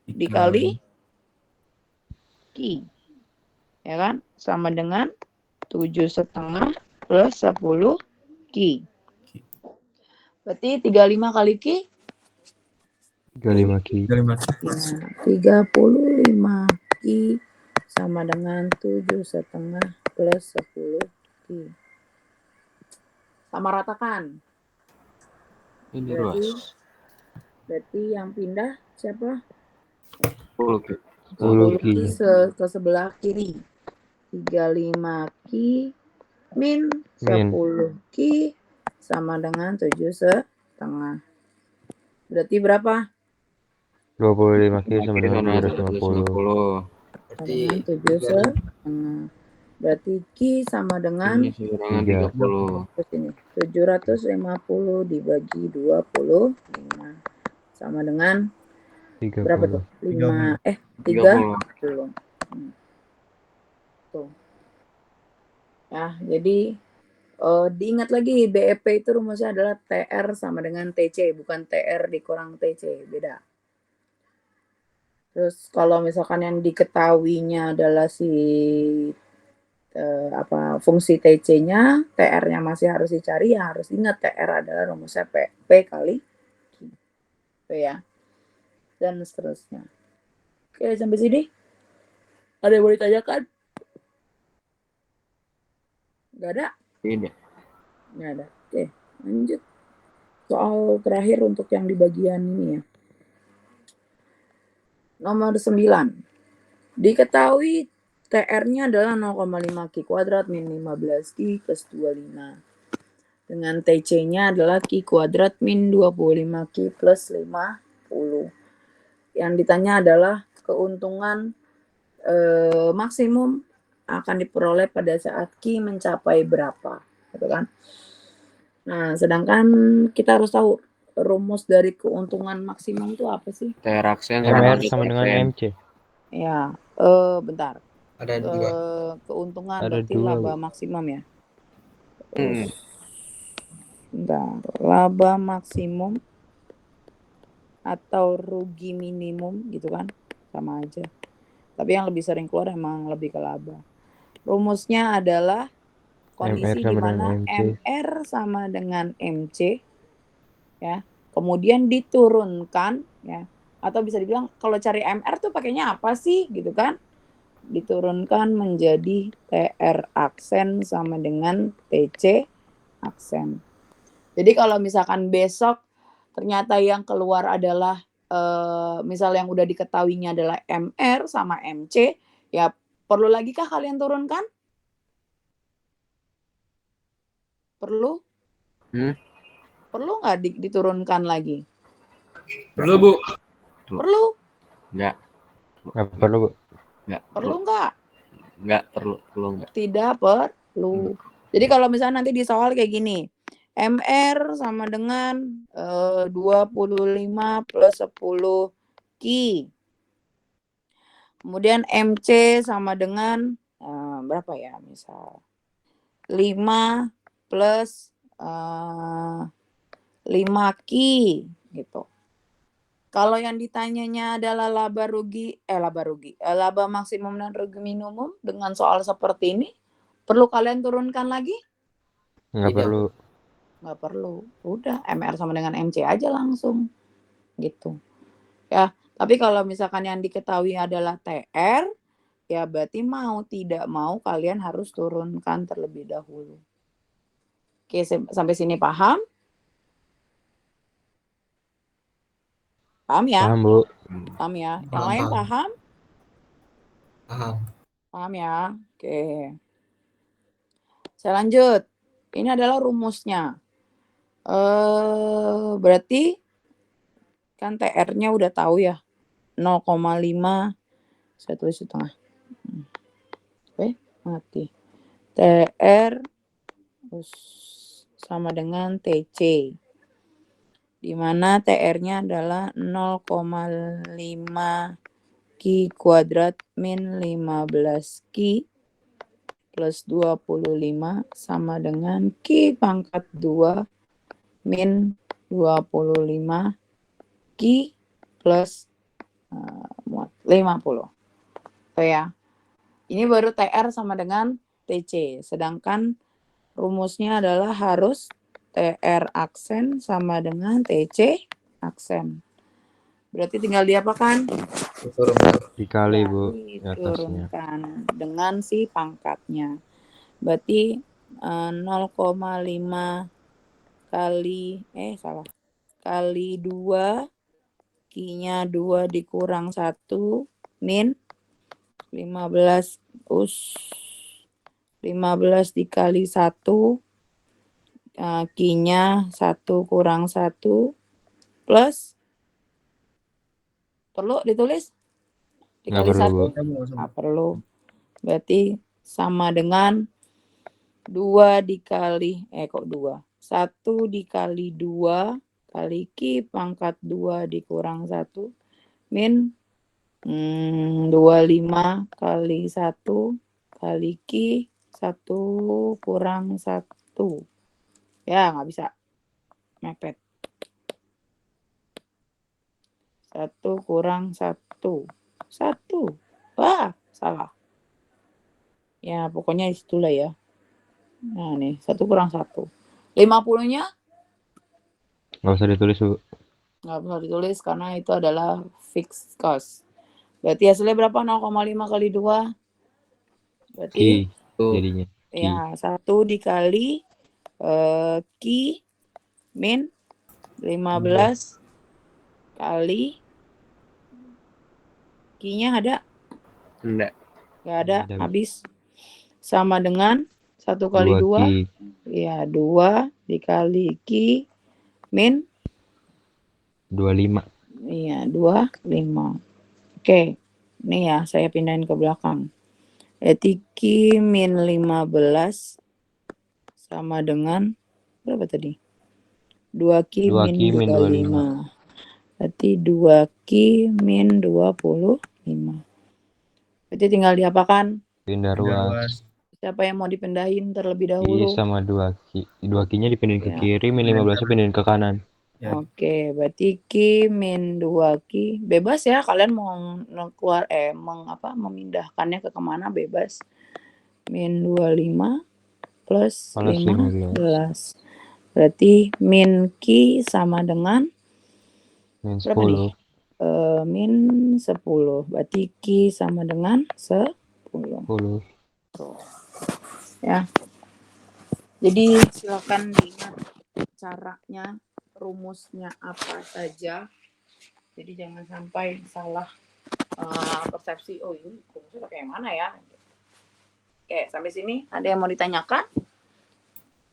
dikali Q. Ya kan? Sama dengan 7,5 plus 10 Q. Berarti 35 kali Q?
35 Q.
35 Q sama dengan 7,5 plus 10 Q. Sama ratakan.
Ini
Berarti yang pindah siapa?
10 Q.
10 Q.
Ke sebelah kiri. 35 Q min 10 Q sama dengan 7,5. Berarti berapa?
25 Q sama dengan 750.
Sama dengan 7,5. Berarti Q sama dengan
30.
terus ini 750 dibagi 25 sama dengan
30.
berapa tuh? 30. Tuh. Ya, jadi Diingat lagi, BEP itu rumusnya adalah TR sama dengan TC, bukan TR dikurang TC, beda. Terus kalau misalkan yang diketahuinya adalah fungsi TC-nya, TR-nya masih harus dicari, ya harus ingat TR adalah rumusnya P kali Q. Itu ya. Dan seterusnya. Oke, sampai sini. Ada yang mau ditanyakan? Nggak ada?
Tidak.
Nggak ada. Oke, lanjut. Soal terakhir untuk yang di bagian ini ya. Nomor 9. Diketahui TR-nya adalah 0,5 Q kuadrat min 15 Q plus 25. Dengan TC-nya adalah Q kuadrat min 25 Q plus 50. Yang ditanya adalah keuntungan maksimum akan diperoleh pada saat Q mencapai berapa, gitu kan? Nah, sedangkan kita harus tahu rumus dari keuntungan maksimum itu apa sih?
TR aksen
MR
sama
sama dengan
TR.
MC.
Ya, bentar.
Ada dua.
Keuntungan
Ada
berarti
dua,
laba
Bu.
maksimum ya.
Hmm.
Bentar, laba maksimum atau rugi minimum gitu kan, sama aja. Tapi yang lebih sering keluar emang lebih ke laba. Rumusnya adalah kondisi di
MR sama
mana
dengan MC.
MR sama dengan MC ya. Kemudian diturunkan ya. Atau bisa dibilang kalau cari MR tuh pakainya apa sih gitu kan? Diturunkan menjadi TR aksen sama dengan TC aksen. Jadi kalau misalkan besok ternyata yang keluar adalah misal yang udah diketahuinya adalah MR sama MC, ya perlu lagi kah kalian turunkan? Perlu? Perlu nggak diturunkan lagi?
Perlu, Bu.
Perlu?
Enggak.
Nggak perlu, Bu.
Enggak
Perlu nggak?
Enggak perlu enggak.
Tidak perlu. Jadi kalau misalnya nanti di soal kayak gini, MR sama dengan 25 plus 10 Q. Kemudian MC sama dengan berapa ya misal 5 plus 5 Q gitu. Kalau yang ditanyanya adalah laba maksimum dan rugi minimum dengan soal seperti ini, perlu kalian turunkan lagi?
Nggak
Tidak,
perlu.
nggak perlu. Udah MR sama dengan MC aja langsung gitu. Ya, tapi kalau misalkan yang diketahui adalah TR, ya berarti mau tidak mau kalian harus turunkan terlebih dahulu. Oke, sampai sini paham? Paham ya?
Paham, Bu.
Paham ya? Yang lain paham?
Paham.
Paham ya? Oke. Saya lanjut. Ini adalah rumusnya. Berarti kan TR-nya udah tahu ya. 0,5. Saya tulis di tengah. Oke, mati. TR sama dengan TC. Di mana TR-nya adalah 0,5 Q kuadrat min 15 Q plus 25 sama dengan Q pangkat 2 min 25 Q plus 50. Tuh ya. Ini baru TR sama dengan TC. Sedangkan rumusnya adalah harus TR aksen sama dengan TC aksen. Berarti tinggal diapakan?
Dikali, Bu, di atasnya.
Diturunkan dengan si pangkatnya. Berarti 0,5 kali kali 2 Q-nya 2 dikurang 1 min 15 dikali 1 Q-nya 1 kurang 1 plus perlu ditulis? Dikali
Nggak perlu,
1?
Bu.
Nggak perlu. Berarti sama dengan 2 dikali 2. 1 dikali 2 kali Q pangkat 2 dikurang 1 min 25 kali 1 kali Q 1 kurang 1 Ya, nggak bisa. Mepet. 1 kurang 1. 1. Wah, salah. Ya, pokoknya itulah ya. Nah, nih, 1 kurang 1. 50-nya
Nggak usah ditulis, Bu.
nggak perlu ditulis karena itu adalah fixed cost. Berarti hasilnya berapa? 0,5 kali 2. Berarti
Ki
Tuh.
jadinya. Ki.
ya 1 dikali Ki min 15 kali Ki-nya ada?
Enggak.
Nggak ada,
Nggak ada.
habis. Sama dengan 1 kali
2 Ki.
2. Ya, 2 dikali Ki min
25.
iya 25. Oke. Ini ya, saya pindahin ke belakang. Berarti Ki min 15 sama dengan berapa tadi? 2 Ki
2
min
Ki min
25. Berarti 2 Ki min 25. Berarti tinggal diapakan?
Pindah ruas.
Siapa yang mau dipindahin terlebih
Ki
dahulu?
sama 2 Ki. 2 Ki-nya dipindahin ke
Ya.
kiri, min 15-nya pindahin ke kanan.
Ya.
Oke, berarti Ki min 2 Ki. Bebas ya, kalian mau memindahkannya ke kemana bebas. Min 25 plus
Plus
15. Berarti min Ki sama dengan
min
berapa nih?
10.
Min 10. Berarti Ki sama dengan 10.
10.
Ya. Jadi silakan diingat caranya, rumusnya apa saja. Jadi jangan sampai salah persepsi. Oh ini rumusnya kayak mana ya? Oke, sampai sini ada yang mau ditanyakan?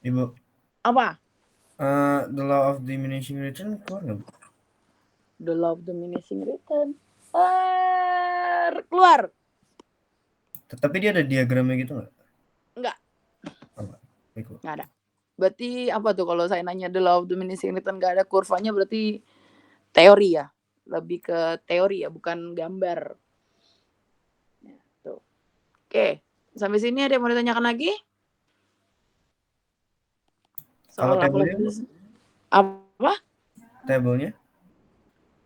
Ibu,
Apa?
the law of diminishing return keluar nggak, Bu?
The law of diminishing return. Keluar.
Tapi dia ada diagramnya gitu nggak?
Enggak.
Apa? Baik, Bu.
Nggak ada. Berarti apa tuh kalau saya nanya the law of diminishing return nggak ada kurvanya, berarti teori ya? Lebih ke teori ya, bukan gambar. Ya, tuh. Oke, sampai sini ada yang mau ditanyakan lagi?
Kalau
Soal
tabelnya, Bu?
apa?
Tabelnya?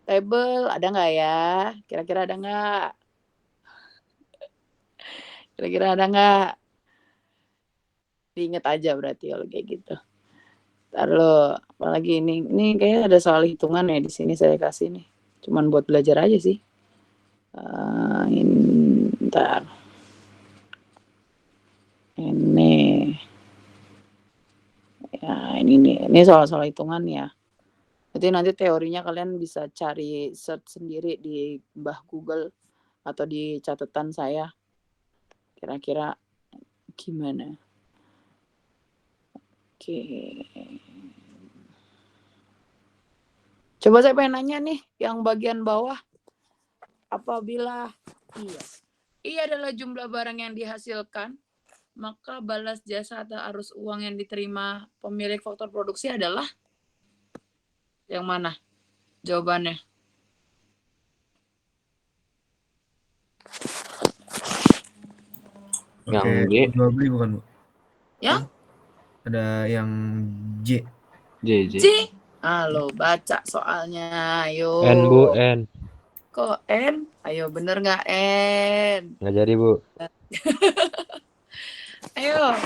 Table ada nggak ya? Kira-kira ada nggak? Kira-kira ada nggak? Diingat aja berarti kalau kayak gitu. Ntar lo, apalagi ini kayaknya ada soal hitungan ya di sini saya kasih nih. Cuman buat belajar aja sih. Ntar. Ini. Ya ini nih. Ini soal-soal hitungan ya. Jadi nanti teorinya kalian bisa cari search sendiri di Mbah Google atau di catatan saya. Kira-kira gimana? Oke. Coba saya pengen nanya nih, yang bagian bawah. Apabila I adalah jumlah barang yang dihasilkan, maka balas jasa atau arus uang yang diterima pemilik faktor produksi adalah yang mana? Jawabannya.
Yang
Oke,
G.
jual beli bukan, Bu?
Ya?
Ada yang J.
J.
Halo, baca soalnya. Ayo.
N, Bu, N.
Kok N? Ayo, bener nggak N?
Nggak jadi, Bu.
Ayo,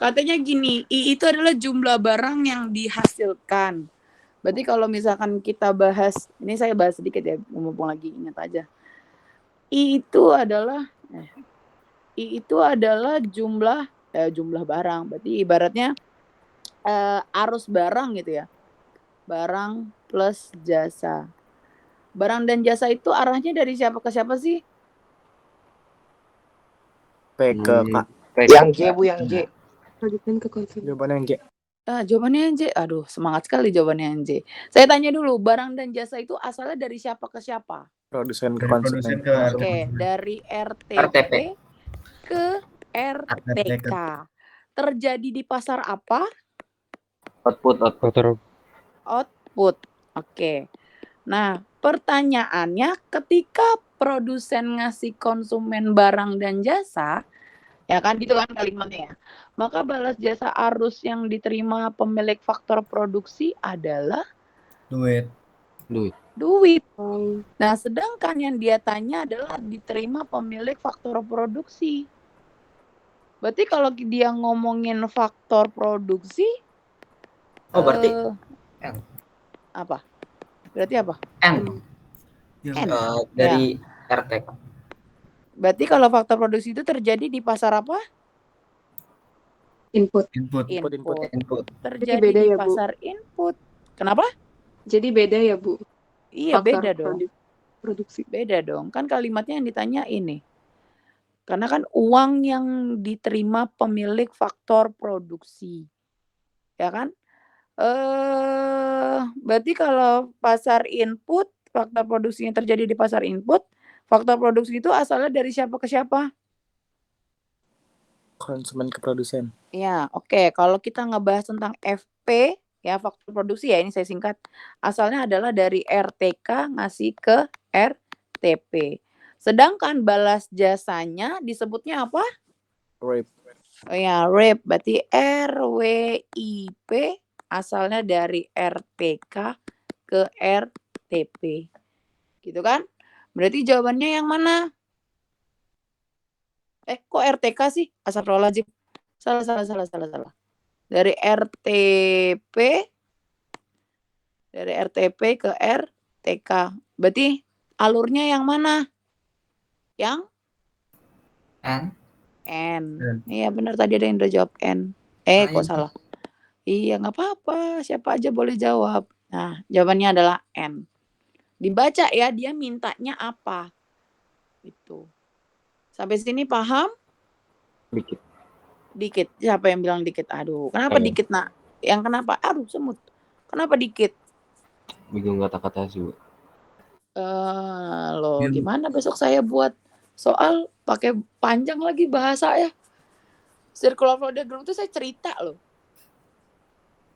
katanya gini, I itu adalah jumlah barang yang dihasilkan. Berarti kalau misalkan kita bahas, ini saya bahas sedikit ya, mumpung lagi ingat aja. I itu adalah jumlah barang. Berarti ibaratnya arus barang gitu ya. Barang plus jasa. Barang dan jasa itu arahnya dari siapa ke siapa sih?
P ke K.
Yang J, Bu, yang J.
Jawabannya yang J.
Jawabannya yang J. Aduh, semangat sekali jawabannya yang J. Saya tanya dulu, barang dan jasa itu asalnya dari siapa ke siapa?
Produsen ke
Dari produsen
konsumen.
ke
Oke, dari RTP ke RTK. Terjadi di pasar apa?
Faktor
Output. Oke. Nah, pertanyaannya ketika produsen ngasih konsumen barang dan jasa, Ya kan, gitu kan kalimatnya ya. Maka balas jasa arus yang diterima pemilik faktor produksi adalah
Duit.
duit. Nah, sedangkan yang dia tanya adalah diterima pemilik faktor produksi. Berarti kalau dia ngomongin faktor produksi,
Berarti N.
apa? Berarti apa?
N.
N.
Dari RT.
Berarti kalau faktor produksi itu terjadi di pasar apa?
Input.
Input.
Terjadi
beda
di
ya, Bu?
pasar input. Kenapa?
Jadi beda ya, Bu?
Iya,
Faktor
beda dong.
produksi.
Beda dong. Kan kalimatnya yang ditanya ini. Karena kan uang yang diterima pemilik faktor produksi. Ya kan? Berarti kalau pasar input, faktor produksinya terjadi di pasar input, faktor produksi itu asalnya dari siapa ke siapa?
Konsumen ke produsen.
Ya, oke. Kalau kita ngebahas tentang FP, ya faktor produksi ya, ini saya singkat. Asalnya adalah dari RTK ngasih ke RTP. Sedangkan balas jasanya disebutnya apa?
RIP.
Oh ya, RIP. Berarti RWIP asalnya dari RTK ke RTP. Gitu kan? Berarti jawabannya yang mana? Kok RTK sih? Astagfirullahaladzim. Salah. Dari RTP ke RTK. Berarti alurnya yang mana? Yang
N.
N. Iya benar, tadi ada yang udah jawab N. Kok salah? Iya, nggak apa-apa. Siapa aja boleh jawab. Nah, jawabannya adalah N. Dibaca ya, dia mintanya apa. Itu. Sampai sini paham? Dikit. Siapa yang bilang dikit? Aduh, kenapa dikit, Nak? Yang kenapa? Aduh, semut. Kenapa dikit?
Bingung kata-kata sih, Bu.
Loh, gimana besok saya buat soal pakai panjang lagi bahasa ya? Circular flow diagram itu saya cerita loh.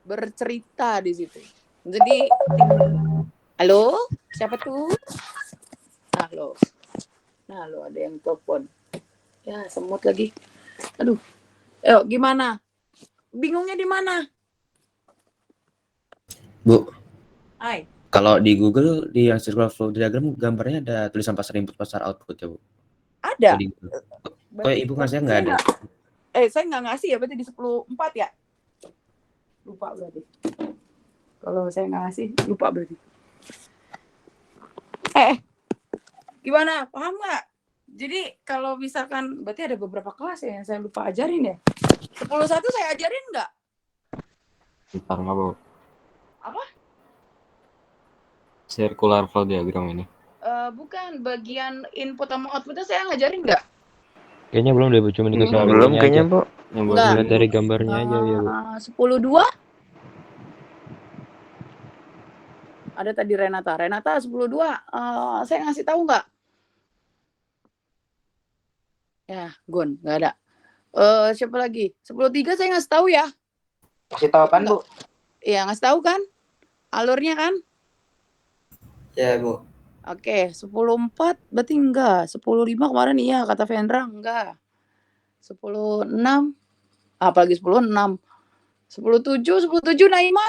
Bercerita di situ. Jadi, halo? Siapa tuh? Nah, lo ada yang telepon. Ya, semut lagi. Aduh. Gimana? Bingungnya di mana?
Bu,
Hai.
kalau di Google di yang circular flow diagram gambarnya ada tulisan pasar input pasar output ya, Bu?
Ada.
Kok Ibu ngasihnya nggak ada?
Saya nggak ngasih ya, berarti di 10.4 ya? Lupa berarti. Kalau saya nggak ngasih, lupa berarti. Gimana? Paham nggak? Jadi kalau misalkan, berarti ada beberapa kelas ya yang saya lupa ajarin ya? 10.1 saya ajarin nggak?
Bentar nggak, Bu?
Apa?
Circular flow diagram ini.
Bukan, bagian input sama outputnya saya ngajarin nggak?
Kayaknya belum deh, Bu. Cuma dikasih
Belum
gambarnya
kayaknya,
aja.
Bu.
Enggak.
Lihat dari gambarnya aja ya, Bu.
10.2? Ada tadi Renata. Renata 10.2, saya ngasih tahu nggak? Ya, Gon, nggak ada. Siapa lagi? 10.3 saya ngasih tahu ya.
Kasih tahu apaan, Bu?
Iya, ngasih tahu kan? Alurnya kan?
Ya, Bu.
Oke, 10.4 berarti enggak. 10.5 kemarin iya, kata Vendra enggak. 10.6, apalagi 10.6. 10.7 Naima,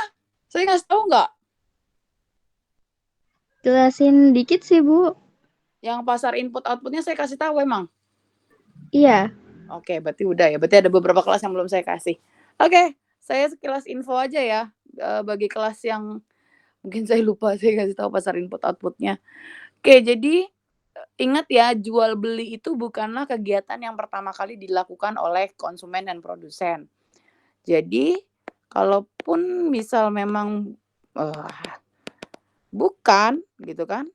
saya ngasih tahu nggak?
Jelasin dikit sih, Bu.
Yang pasar input outputnya saya kasih tahu emang.
Iya.
Oke, berarti udah ya. Berarti ada beberapa kelas yang belum saya kasih. Oke, saya sekilas info aja ya. Bagi kelas yang mungkin saya lupa, saya kasih tahu pasar input outputnya. Oke, jadi ingat ya, jual beli itu bukanlah kegiatan yang pertama kali dilakukan oleh konsumen dan produsen. Jadi, kalaupun misal memang bukan gitu kan.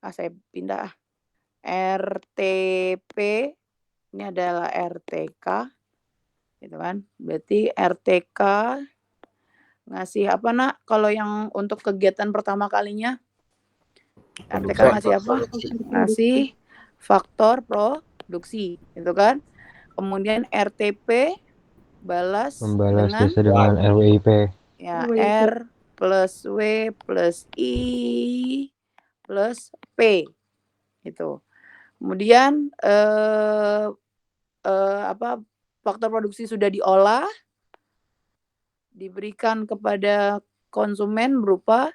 Saya pindah RTP, ini adalah RTK gitu kan. Berarti RTK ngasih apa, Nak? Kalau yang untuk kegiatan pertama kalinya RTK ngasih apa? Ngasih faktor produksi gitu kan. Kemudian RTP
Membalas
dengan
jasa dengan RWIP.
ya, R plus W plus I plus P gitu. Kemudian faktor produksi sudah diolah, diberikan kepada konsumen berupa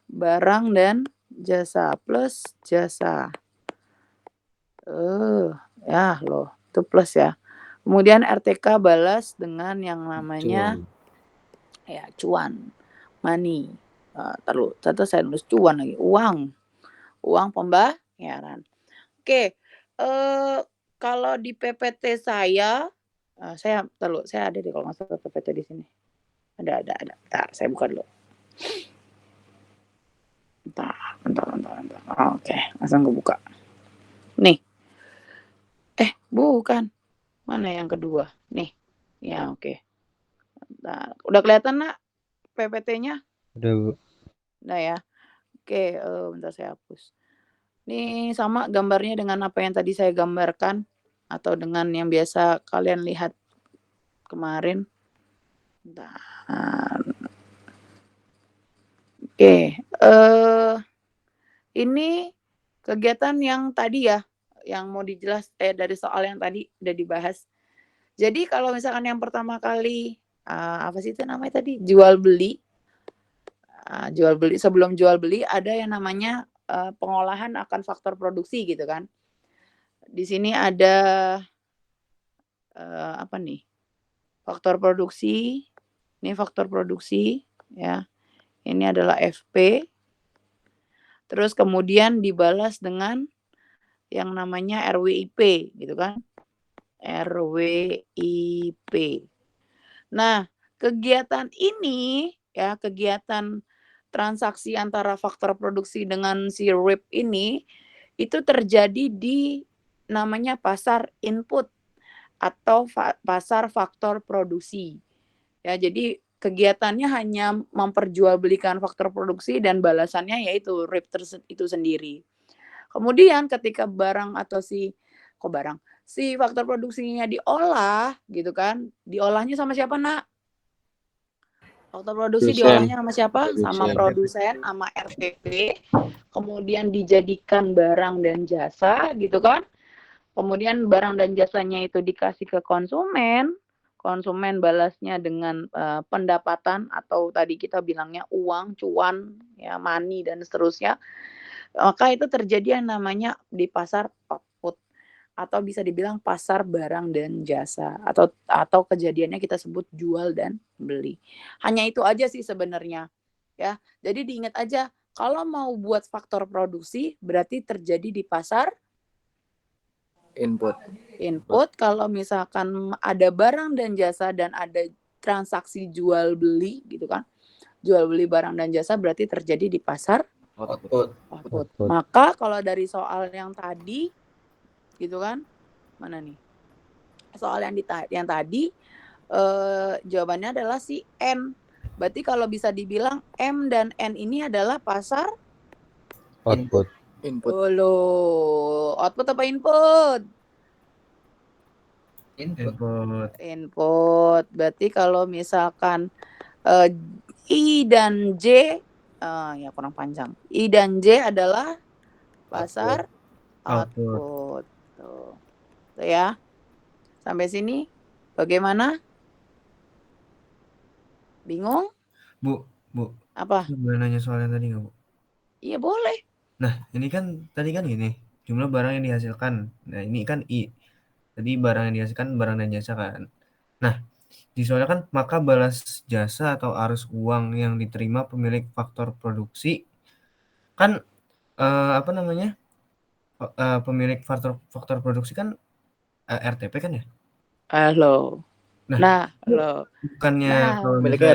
barang dan jasa plus jasa. Ya loh, itu plus ya. Kemudian RTK balas dengan yang namanya ya cuan, money. Terus saya nulis cuan lagi, uang pembayaran. Oke, kalau di PPT saya ada deh kalau nggak salah PPT di sini. Ada. Bentar, saya buka dulu. Bentar. Oke, langsung kebuka. Nih. Bukan. Mana yang kedua? Nih. Ya, oke. Bentar. Udah kelihatan, Nak, PPT-nya?
Udah, Bu.
Udah ya. Oke, bentar saya hapus. Nih sama gambarnya dengan apa yang tadi saya gambarkan atau dengan yang biasa kalian lihat kemarin. Bentar. Oke, ini kegiatan yang tadi ya, yang mau dari soal yang tadi udah dibahas. Jadi kalau misalkan yang pertama kali apa sih itu namanya tadi? Jual beli. Sebelum jual beli ada yang namanya pengolahan akan faktor produksi gitu kan. Di sini ada apa nih? Faktor produksi. Ini faktor produksi ya. Ini adalah FP. Terus kemudian dibalas dengan yang namanya RWIP gitu kan. RWIP. Nah, kegiatan ini ya, kegiatan transaksi antara faktor produksi dengan si RIP ini itu terjadi di namanya pasar input atau pasar faktor produksi. Ya, jadi kegiatannya hanya memperjualbelikan faktor produksi dan balasannya yaitu RIP itu sendiri. Kemudian ketika si faktor produksinya diolah gitu kan, diolahnya sama siapa, Nak? Faktor produksi diolahnya sama siapa? Sama produsen, sama RTP. Kemudian dijadikan barang dan jasa gitu kan. Kemudian barang dan jasanya itu dikasih ke konsumen. Konsumen balasnya dengan pendapatan atau tadi kita bilangnya uang, cuan, ya money dan seterusnya. Maka itu terjadi yang namanya di pasar output atau bisa dibilang pasar barang dan jasa atau kejadiannya kita sebut jual dan beli. Hanya itu aja sih sebenarnya ya. Jadi diingat aja kalau mau buat faktor produksi berarti terjadi di pasar
Input.
Kalau misalkan ada barang dan jasa dan ada transaksi jual beli gitu kan. Jual beli barang dan jasa berarti terjadi di pasar output. Maka kalau dari soal yang tadi gitu kan. Mana nih? Soal yang tadi jawabannya adalah si N. Berarti kalau bisa dibilang M dan N ini adalah pasar
Output.
Input.
Output apa input? Input. Berarti kalau misalkan I dan J ya kurang panjang. I dan J adalah pasar output. Tuh ya. Sampai sini bagaimana? Bingung?
Bu.
Apa?
Boleh nanya soal yang tadi nggak, Bu?
Iya boleh.
Nah, ini kan tadi kan gini, jumlah barang yang dihasilkan. Nah, ini kan I. Tadi barang yang dihasilkan barang dan jasa kan. Nah, di soalnya kan maka balas jasa atau arus uang yang diterima pemilik faktor produksi kan pemilik faktor produksi kan RTP kan ya?
Halo.
Bukannya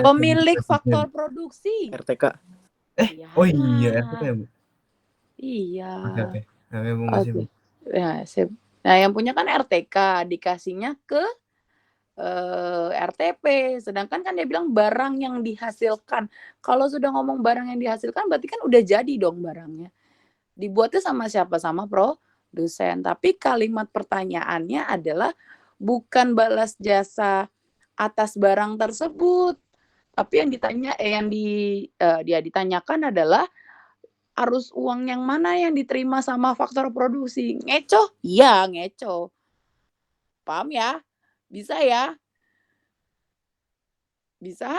pemilik faktor produksi
RTK.
Oh iya RTP ya, Bu?
Iya.
Oke, Bu, masih, Bu.
Ya, nah, yang punya kan RTK dikasihnya ke RTP. Sedangkan kan dia bilang barang yang dihasilkan. Kalau sudah ngomong barang yang dihasilkan berarti kan udah jadi dong barangnya. Dibuatnya sama siapa? Sama produsen. Tapi kalimat pertanyaannya adalah bukan balas jasa atas barang tersebut. Tapi yang ditanyakan adalah arus uang yang mana yang diterima sama faktor produksi. Ngeco? Iya, ngeco. Paham ya? Bisa ya? Bisa?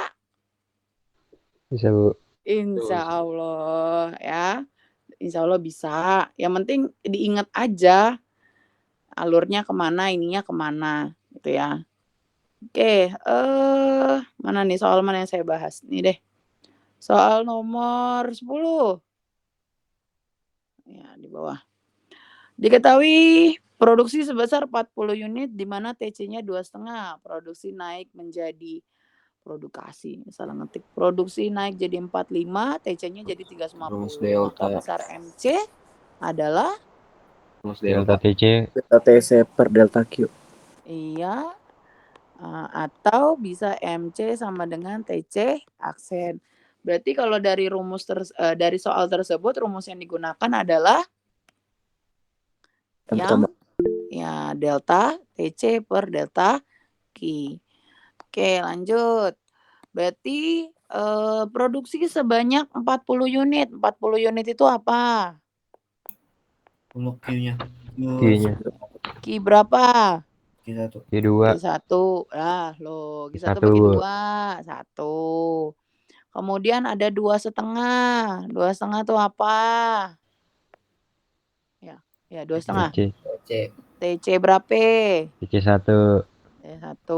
Bisa, Bu.
Insya Allah ya. Insya Allah bisa. Yang penting diingat aja alurnya kemana, ininya kemana, gitu ya. Oke, mana nih soal mana yang saya bahas? Nih deh. Soal nomor 10. Ya, di bawah. Diketahui produksi sebesar 40 unit di mana TC-nya 2,5. Produksi naik menjadi produksi. Salah ngetik. Produksi naik jadi 45, TC-nya jadi
Rumus
350. Maka
delta.
besar MC adalah
Rumus
Delta
delta.
TC.
Delta TC per delta Q.
iya atau bisa MC sama dengan TC aksen. Berarti kalau dari dari soal tersebut rumus yang digunakan adalah yang ya delta TC per delta Q. Oke, lanjut. Berarti produksi sebanyak 40 unit. 40 unit itu apa?
10 Q-nya.
Q-nya.
Q berapa?
Q1.
Q2.
Q1. Lah, loh. Q1
Satu,
bagi
Bu.
2. 1. Kemudian ada 2,5. 2,5 itu apa? Ya, 2,5.
TC.
TC berapa?
TC 1.
T1.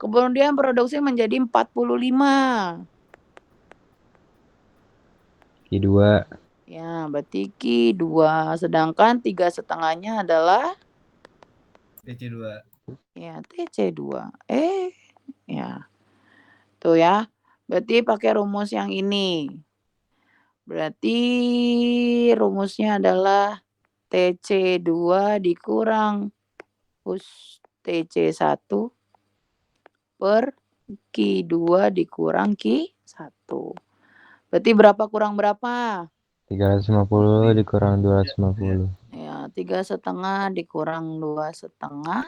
Kemudian produksi menjadi 45.
Q2.
Ya, berarti Q2. Sedangkan 3,5-nya adalah
TC2.
ya TC2. Ya. Tuh ya. Berarti pakai rumus yang ini. Berarti rumusnya adalah TC2 dikurang TC1 per Q2 dikurang Q1. Berarti berapa kurang berapa?
350 dikurang 250.
Ya, 3,5 dikurang 2,5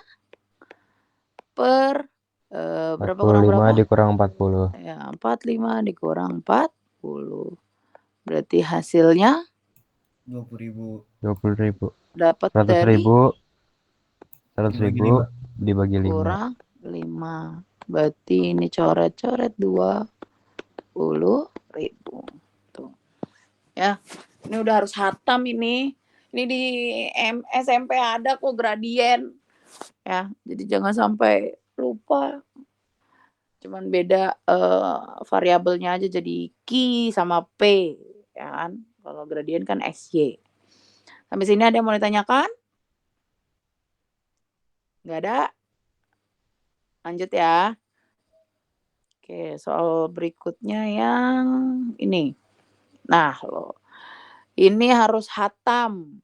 per berapa kurang
45
berapa?
dikurang 40.
Ya, 45 dikurang 40. Berarti hasilnya
20.000.
20.000.
dapat
100.000.
dari
100.000 dibagi 5.
kurang 5. Berarti ini coret-coret 20.000. Tuh. Ya, ini udah harus hatam ini. Ini di SMP ada kok gradien. Ya, jadi jangan sampai lupa. Cuman beda variabelnya aja jadi Q sama P, ya kan? Kalau gradien kan SY. Sampai sini ada yang mau ditanyakan? Nggak ada? Lanjut ya. Oke, soal berikutnya yang ini. Nah, loh. Ini harus hatam.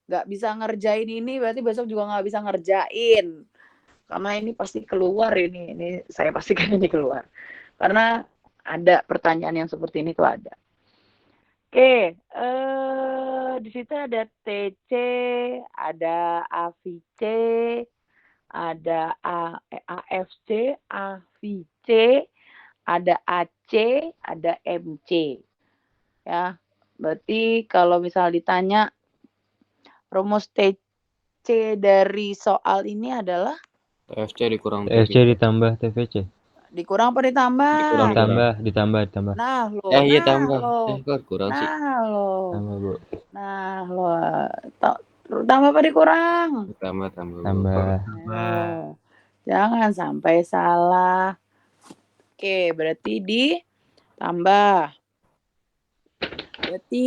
Nggak bisa ngerjain ini, berarti besok juga nggak bisa ngerjain. Karena ini pasti keluar ini. Ini saya pastikan ini keluar. Karena ada pertanyaan yang seperti ini tuh ada. Oke, di situ ada TC, ada AVC, ada AFC, AVC, ada AC, ada MC. Ya, berarti kalau misal ditanya rumus TC dari soal ini adalah
TFC dikurang
TFC ditambah TVC.
dikurang apa ditambah?
Ditambah.
Nah, lo.
Iya
Nah,
tambah.
lo.
Kok kurang sih?
Nah, lo.
Tambah, Bu.
Nah, lo. Tambah apa dikurang?
Tambah.
Nah, jangan sampai salah. Oke, berarti ditambah. Berarti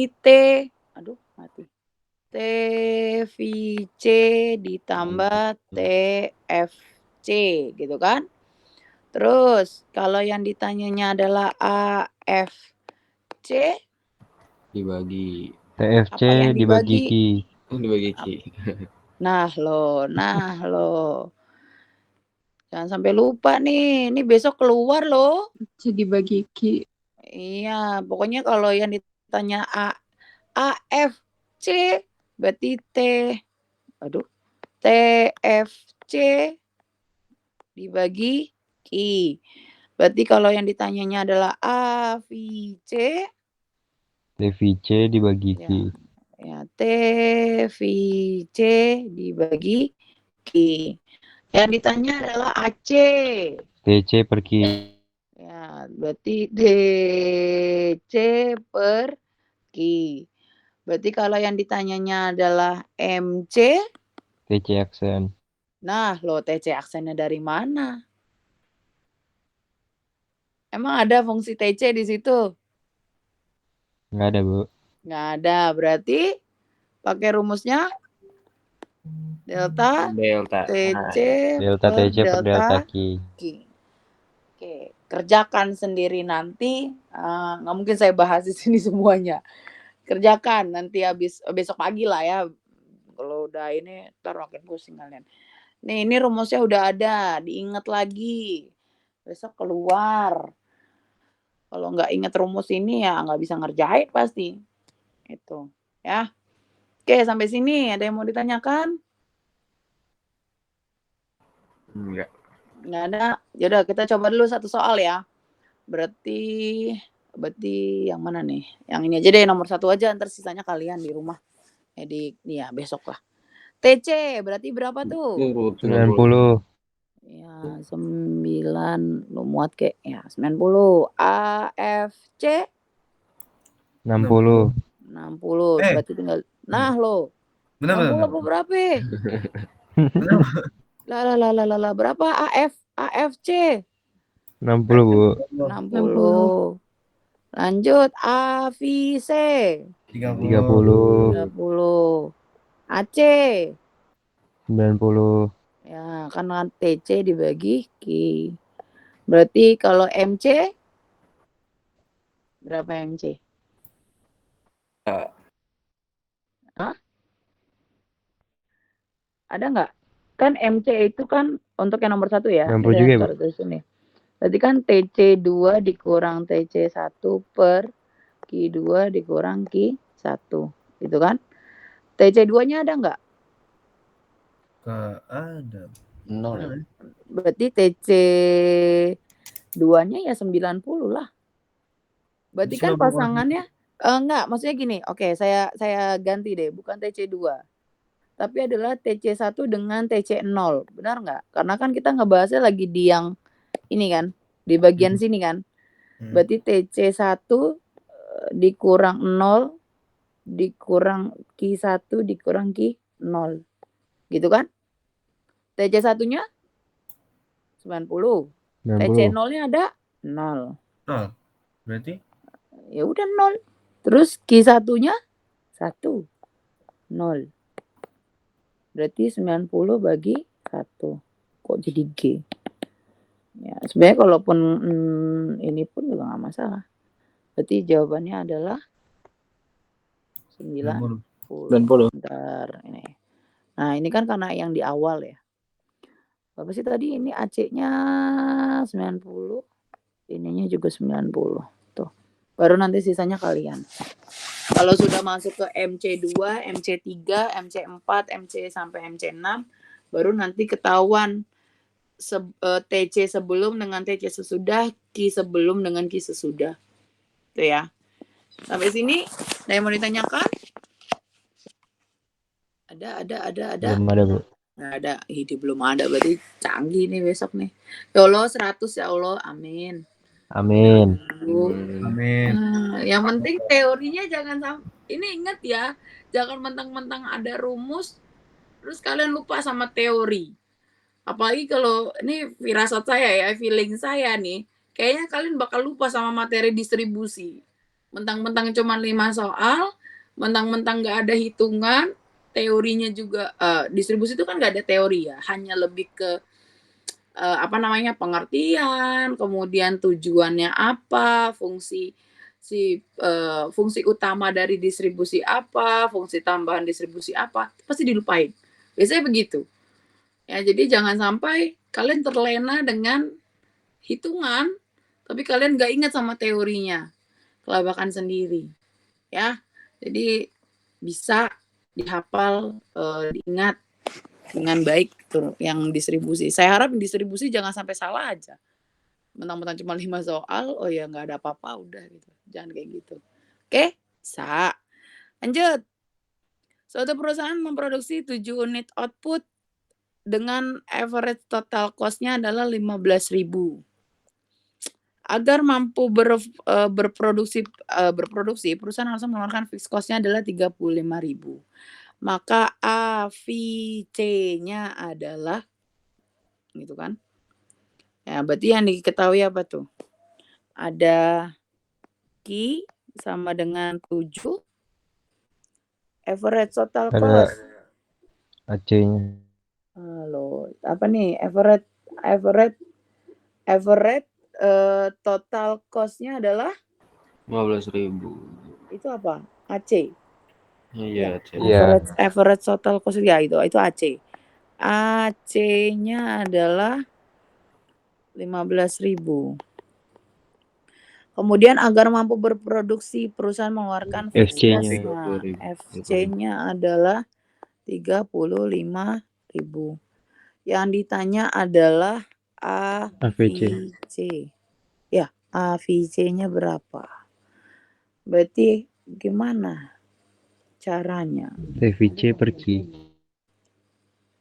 mati. TVC ditambah TFC, gitu kan? Terus, kalau yang ditanyanya adalah AFC,
Dibagi.
TFC
apa yang
dibagi Q.
Dibagi Q.
Nah, lo. Jangan sampai lupa nih. Ini besok keluar loh.
Jadi bagi Q.
Iya, pokoknya kalau yang ditanya AFC berarti TFC dibagi Q. Berarti kalau yang ditanyanya adalah AVC,
TVC dibagi Q.
ya TVC dibagi Q. Yang ditanya adalah AC.
TC per Q.
Ya, berarti DC per Q. Berarti kalau yang ditanyanya adalah MC,
TC aksen.
nah lo TC aksennya dari mana? Emang ada fungsi TC di situ?
Nggak ada, Bu.
Nggak ada. Berarti pakai rumusnya delta
Delta.
TC
Delta
per
TC per delta Q.
Q. Oke, kerjakan sendiri nanti. Nggak mungkin saya bahas di sini semuanya. Kerjakan nanti habis besok pagi lah ya. Kalau udah ini ntar makin pusing kalian. Nih, ini rumusnya udah ada, diingat lagi. Besok keluar. Kalau nggak ingat rumus ini ya nggak bisa ngerjain pasti. Itu, ya. Oke, sampai sini ada yang mau ditanyakan?
Enggak.
Nggak ada. Yaudah, kita coba dulu satu soal ya. Berarti yang mana nih? Yang ini aja deh, nomor 1 aja. Ntar sisanya kalian di rumah. Jadi ya besok lah. TC berarti berapa tuh?
90.
Ya 9 lu muat kek ya 90. AFC
60.
60 berarti tinggal nah lo.
Benar
60 apa berapa? Lah berapa AFC?
60, Bu.
60. Lanjut AVC
30.
30. AC
90.
ya kan TC dibagi Q. Berarti kalau MC berapa MC? Hah? Ada nggak? Kan MC itu kan untuk yang nomor 1 ya.
60 juga, Bu.
Terus ini. Berarti kan TC2 dikurang TC1 per Q2 dikurang Q1. Gitu kan? TC2-nya ada nggak?
Nggak ada.
0.
Berarti TC2-nya ya 90 lah. Berarti kan
90.
pasangannya enggak, maksudnya gini. Oke, saya ganti deh, bukan TC2. Tapi adalah TC1 dengan TC0. Benar nggak? Karena kan kita ngebahasnya lagi di yang ini kan, di bagian sini kan. Berarti TC1 dikurang 0 dikurang Q1 dikurang Q0. Gitu kan? TC1-nya 90.
90.
TC0-nya ada 0.
Berarti
Ya udah 0. Terus Q1-nya 1. 0. Berarti 90 bagi 1. Kok jadi G? Ya, sebenarnya kalaupun ini pun juga nggak masalah. Berarti jawabannya adalah 90.
90.
Bentar, ini. Nah, ini kan karena yang di awal ya. Berapa sih tadi? Ini AC-nya 90. Ininya juga 90. Tuh. Baru nanti sisanya kalian. Kalau sudah masuk ke MC2, MC3, MC4, MC sampai MC6, baru nanti ketahuan TC sebelum dengan TC sesudah, Q sebelum dengan Q sesudah. Tuh ya. Sampai sini, ada yang mau ditanyakan? Ada.
Belum ada, Bu.
Nggak ada. Ini belum ada. Berarti canggih nih besok nih. Ya Allah, 100 ya Allah. Amin.
Amin.
amin.
Yang penting teorinya jangan sampai. Ini ingat ya, jangan mentang-mentang ada rumus, terus kalian lupa sama teori. Apalagi kalau ini firasat saya ya, feeling saya nih, kayaknya kalian bakal lupa sama materi distribusi. Mentang-mentang cuma 5 soal, mentang-mentang nggak ada hitungan, teorinya juga distribusi itu kan nggak ada teori ya, hanya lebih ke pengertian, kemudian tujuannya apa, fungsi utama dari distribusi apa, fungsi tambahan distribusi apa, pasti dilupain. Biasanya begitu. Ya, jadi jangan sampai kalian terlena dengan hitungan, tapi kalian nggak ingat sama teorinya, kelabakan sendiri. Ya, jadi bisa dihafal, diingat dengan baik tuh yang distribusi. Saya harap distribusi jangan sampai salah aja. Mentang-mentang cuma 5 soal, oh ya nggak ada apa-apa, udah gitu. Jangan kayak gitu. Oke, bisa. Lanjut. Suatu perusahaan memproduksi 7 unit output dengan average total cost-nya adalah 15.000. Agar mampu berproduksi, perusahaan harus mengeluarkan fixed cost-nya adalah 35.000. Maka AVC-nya adalah gitu kan. Ya, berarti yang diketahui apa tuh? Ada Q sama dengan 7. Average total
Ada
cost.
AC-nya.
Halo, apa nih? Average total cost-nya adalah
15.000.
itu apa? AC.
Iya, cek.
Iya.
Average total cost ya itu AC. AC-nya adalah 15.000. Kemudian agar mampu berproduksi, perusahaan mengeluarkan fixed
FC-nya.
cost-nya. FC-nya adalah 35.000. Yang ditanya adalah
AVC.
AVC. Ya, AVC-nya berapa? Berarti gimana caranya?
TVC per Q.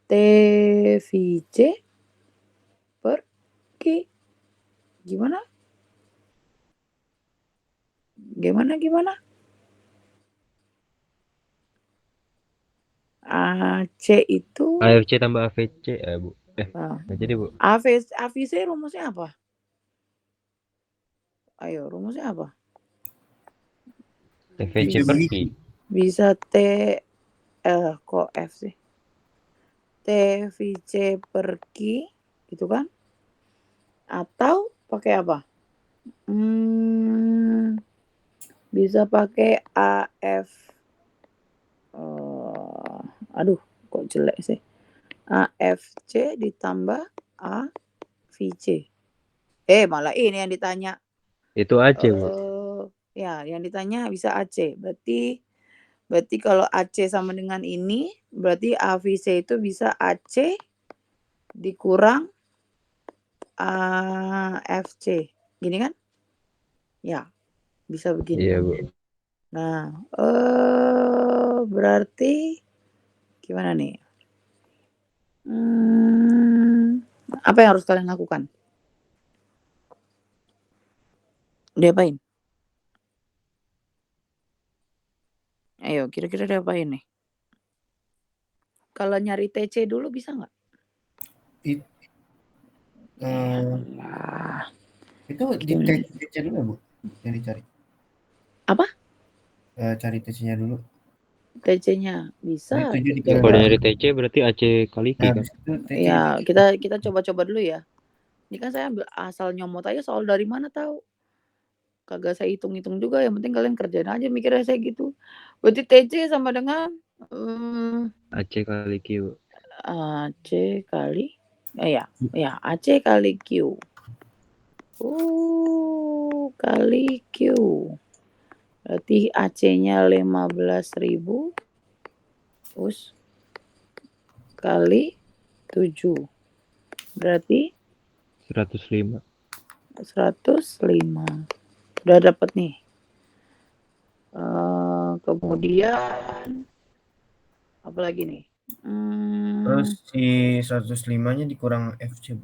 TVC per Q. Gimana? Gimana? AC itu
AFC tambah AVC Bu. Nggak jadi Bu.
AVC rumusnya apa? Ayo, rumusnya apa?
TVC per Q.
Bisa kok F sih? TVC per Q gitu kan? Atau pakai apa? Bisa pakai AF. Aduh, kok jelek sih. AFC ditambah AVC. Malah ini yang ditanya.
Itu AC Bu.
Ya, yang ditanya bisa AC. Berarti kalau AC sama dengan ini, berarti AVC itu bisa AC dikurang AFC. Gini kan? Ya, bisa begini.
Iya Bu.
Nah, berarti gimana nih? Apa yang harus kalian lakukan? Diapain? Ayo, kira-kira diapain nih? Kalau nyari TC dulu bisa nggak?
Itu di TC dulu ya Bu? Yang dicari.
Apa?
Cari TC-nya dulu.
TC-nya bisa.
Kalau nyari TC berarti AC kali Q kan?
Ya, kita coba-coba dulu ya. Ini kan saya ambil asal nyomot aja, soal dari mana tahu. Kagak saya hitung-hitung juga, yang penting kalian kerjain aja, mikirnya saya gitu. Berarti TC sama dengan
AC kali Q Bu.
AC kali AC kali Q. Kali Q. Berarti AC-nya 15.000 terus kali 7. Berarti
105.
Udah dapat nih. Kemudian apa lagi nih?
Terus si 105-nya dikurang FC Bu.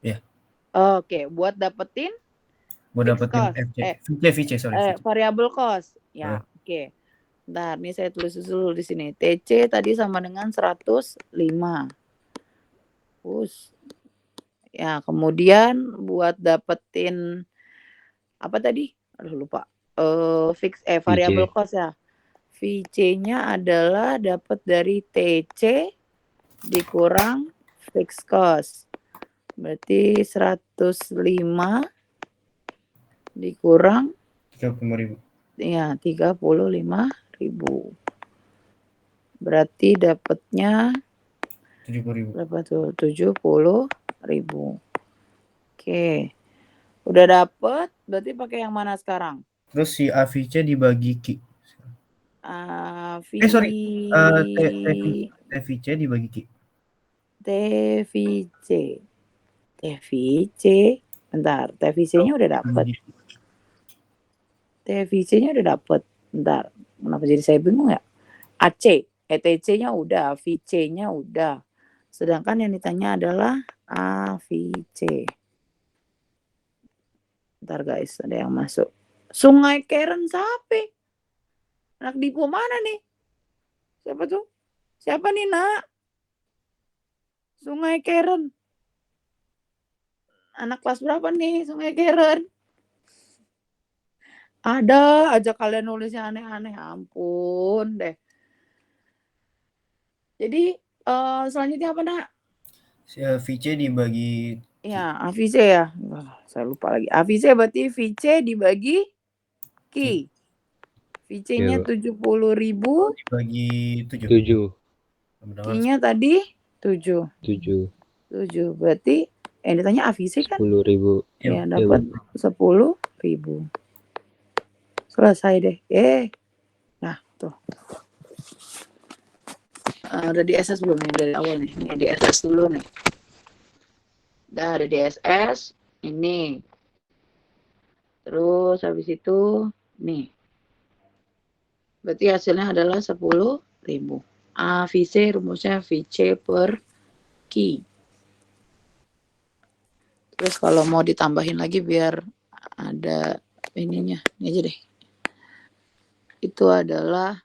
Ya.
Oke, buat dapetin
VC,
variable cost. Ya, oke. Bentar, nih saya tulis dulu di sini. TC tadi sama dengan 105. Ya, kemudian buat dapetin apa tadi? Aduh lupa. Variable cost ya. VC-nya adalah dapat dari TC dikurang fixed cost. Berarti 105 dikurang
35.000.
Iya, 35.000. Berarti dapatnya
70.000.
berapa tuh? 70.000. Oke. Udah dapet, berarti pakai yang mana sekarang?
Terus si AVC dibagi Q. TVC dibagi Q.
TVC. Bentar, TVC-nya udah dapet. TVC-nya udah dapet. Bentar, kenapa jadi saya bingung ya? AC. ETC-nya udah, VC-nya udah. Sedangkan yang ditanya adalah AVC. Bentar guys, ada yang masuk. Sungai Keren siapa? Anak Dipo mana nih? Siapa tuh? Siapa nih, Nak? Sungai Keren. Anak kelas berapa nih Sungai Keren? Ada aja kalian nulisnya aneh-aneh. Ampun deh. Jadi selanjutnya apa, Nak?
VC dibagi
Ya, AVC ya. Wah, saya lupa lagi. AVC berarti VC dibagi Ki. VC-nya
Iya,
70.000,
dibagi 7.
7.
Ki-nya tadi 7.
7.
7. Berarti yang ditanya AVC kan?
10.000.
Ya, dapat 10.000. Selesai deh. Nah, tuh. Udah di SS belum nih dari awal nih? Ini di SS dulu nih. Udah ada di SS. Ini. Terus habis itu nih. Berarti hasilnya adalah 10.000. AVC rumusnya VC per Ki. Terus kalau mau ditambahin lagi biar ada ininya. Ini aja deh. Itu adalah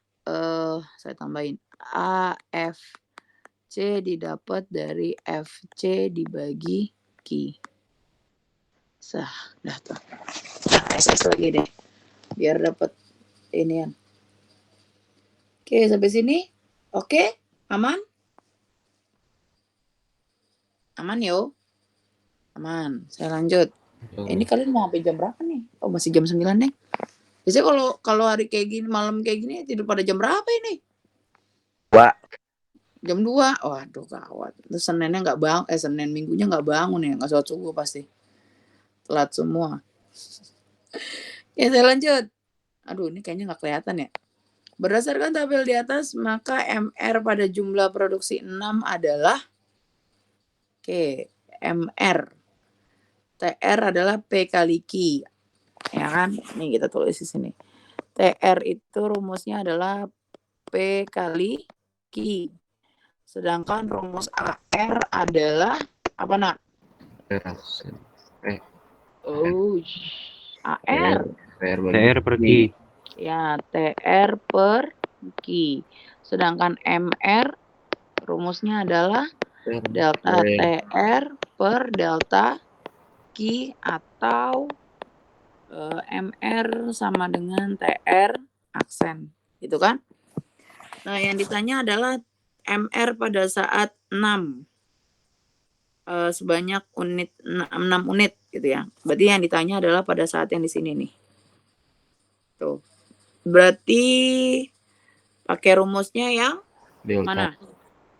saya tambahin AFC didapat dari FC dibagi Ki. Dah tuh. Nah, SS lagi deh. Biar dapat inian. Oke, sampai sini. Oke, aman? Aman yo. Aman. Saya lanjut. Ini kalian mau sampai jam berapa nih? Oh, masih jam 9 nih. Biasanya kalau hari kayak gini, malam kayak gini tidur pada jam berapa ini?
2.
Jam 2. Waduh, gawat. Terus Seninnya nggak bangun, Senin Minggunya nggak bangun ya, nggak sholat subuh pasti. Telat semua. Ya, saya lanjut. Aduh, ini kayaknya nggak kelihatan ya. Berdasarkan tabel di atas, maka MR pada jumlah produksi 6 adalah MR. TR adalah P kali Q. Ya kan? Nih kita tulis di sini. TR itu rumusnya adalah P kali Q. Sedangkan rumus AR adalah apa, Nak? AR.
TR per Ki.
Ya, TR per Q. Sedangkan MR rumusnya adalah delta TR per delta Q atau MR sama dengan TR aksen. Gitu kan? Nah, yang ditanya adalah MR pada saat 6. Sebanyak 6 unit gitu ya. Berarti yang ditanya adalah pada saat yang di sini nih. Tuh. Berarti pakai rumusnya yang
Delta.
mana?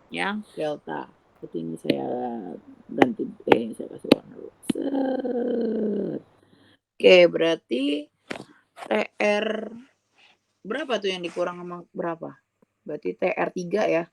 Yang delta. Berarti ini saya ganti saya kasih warna dulu. Oke, berarti TR berapa tuh yang dikurang sama berapa? Berarti TR 3 ya.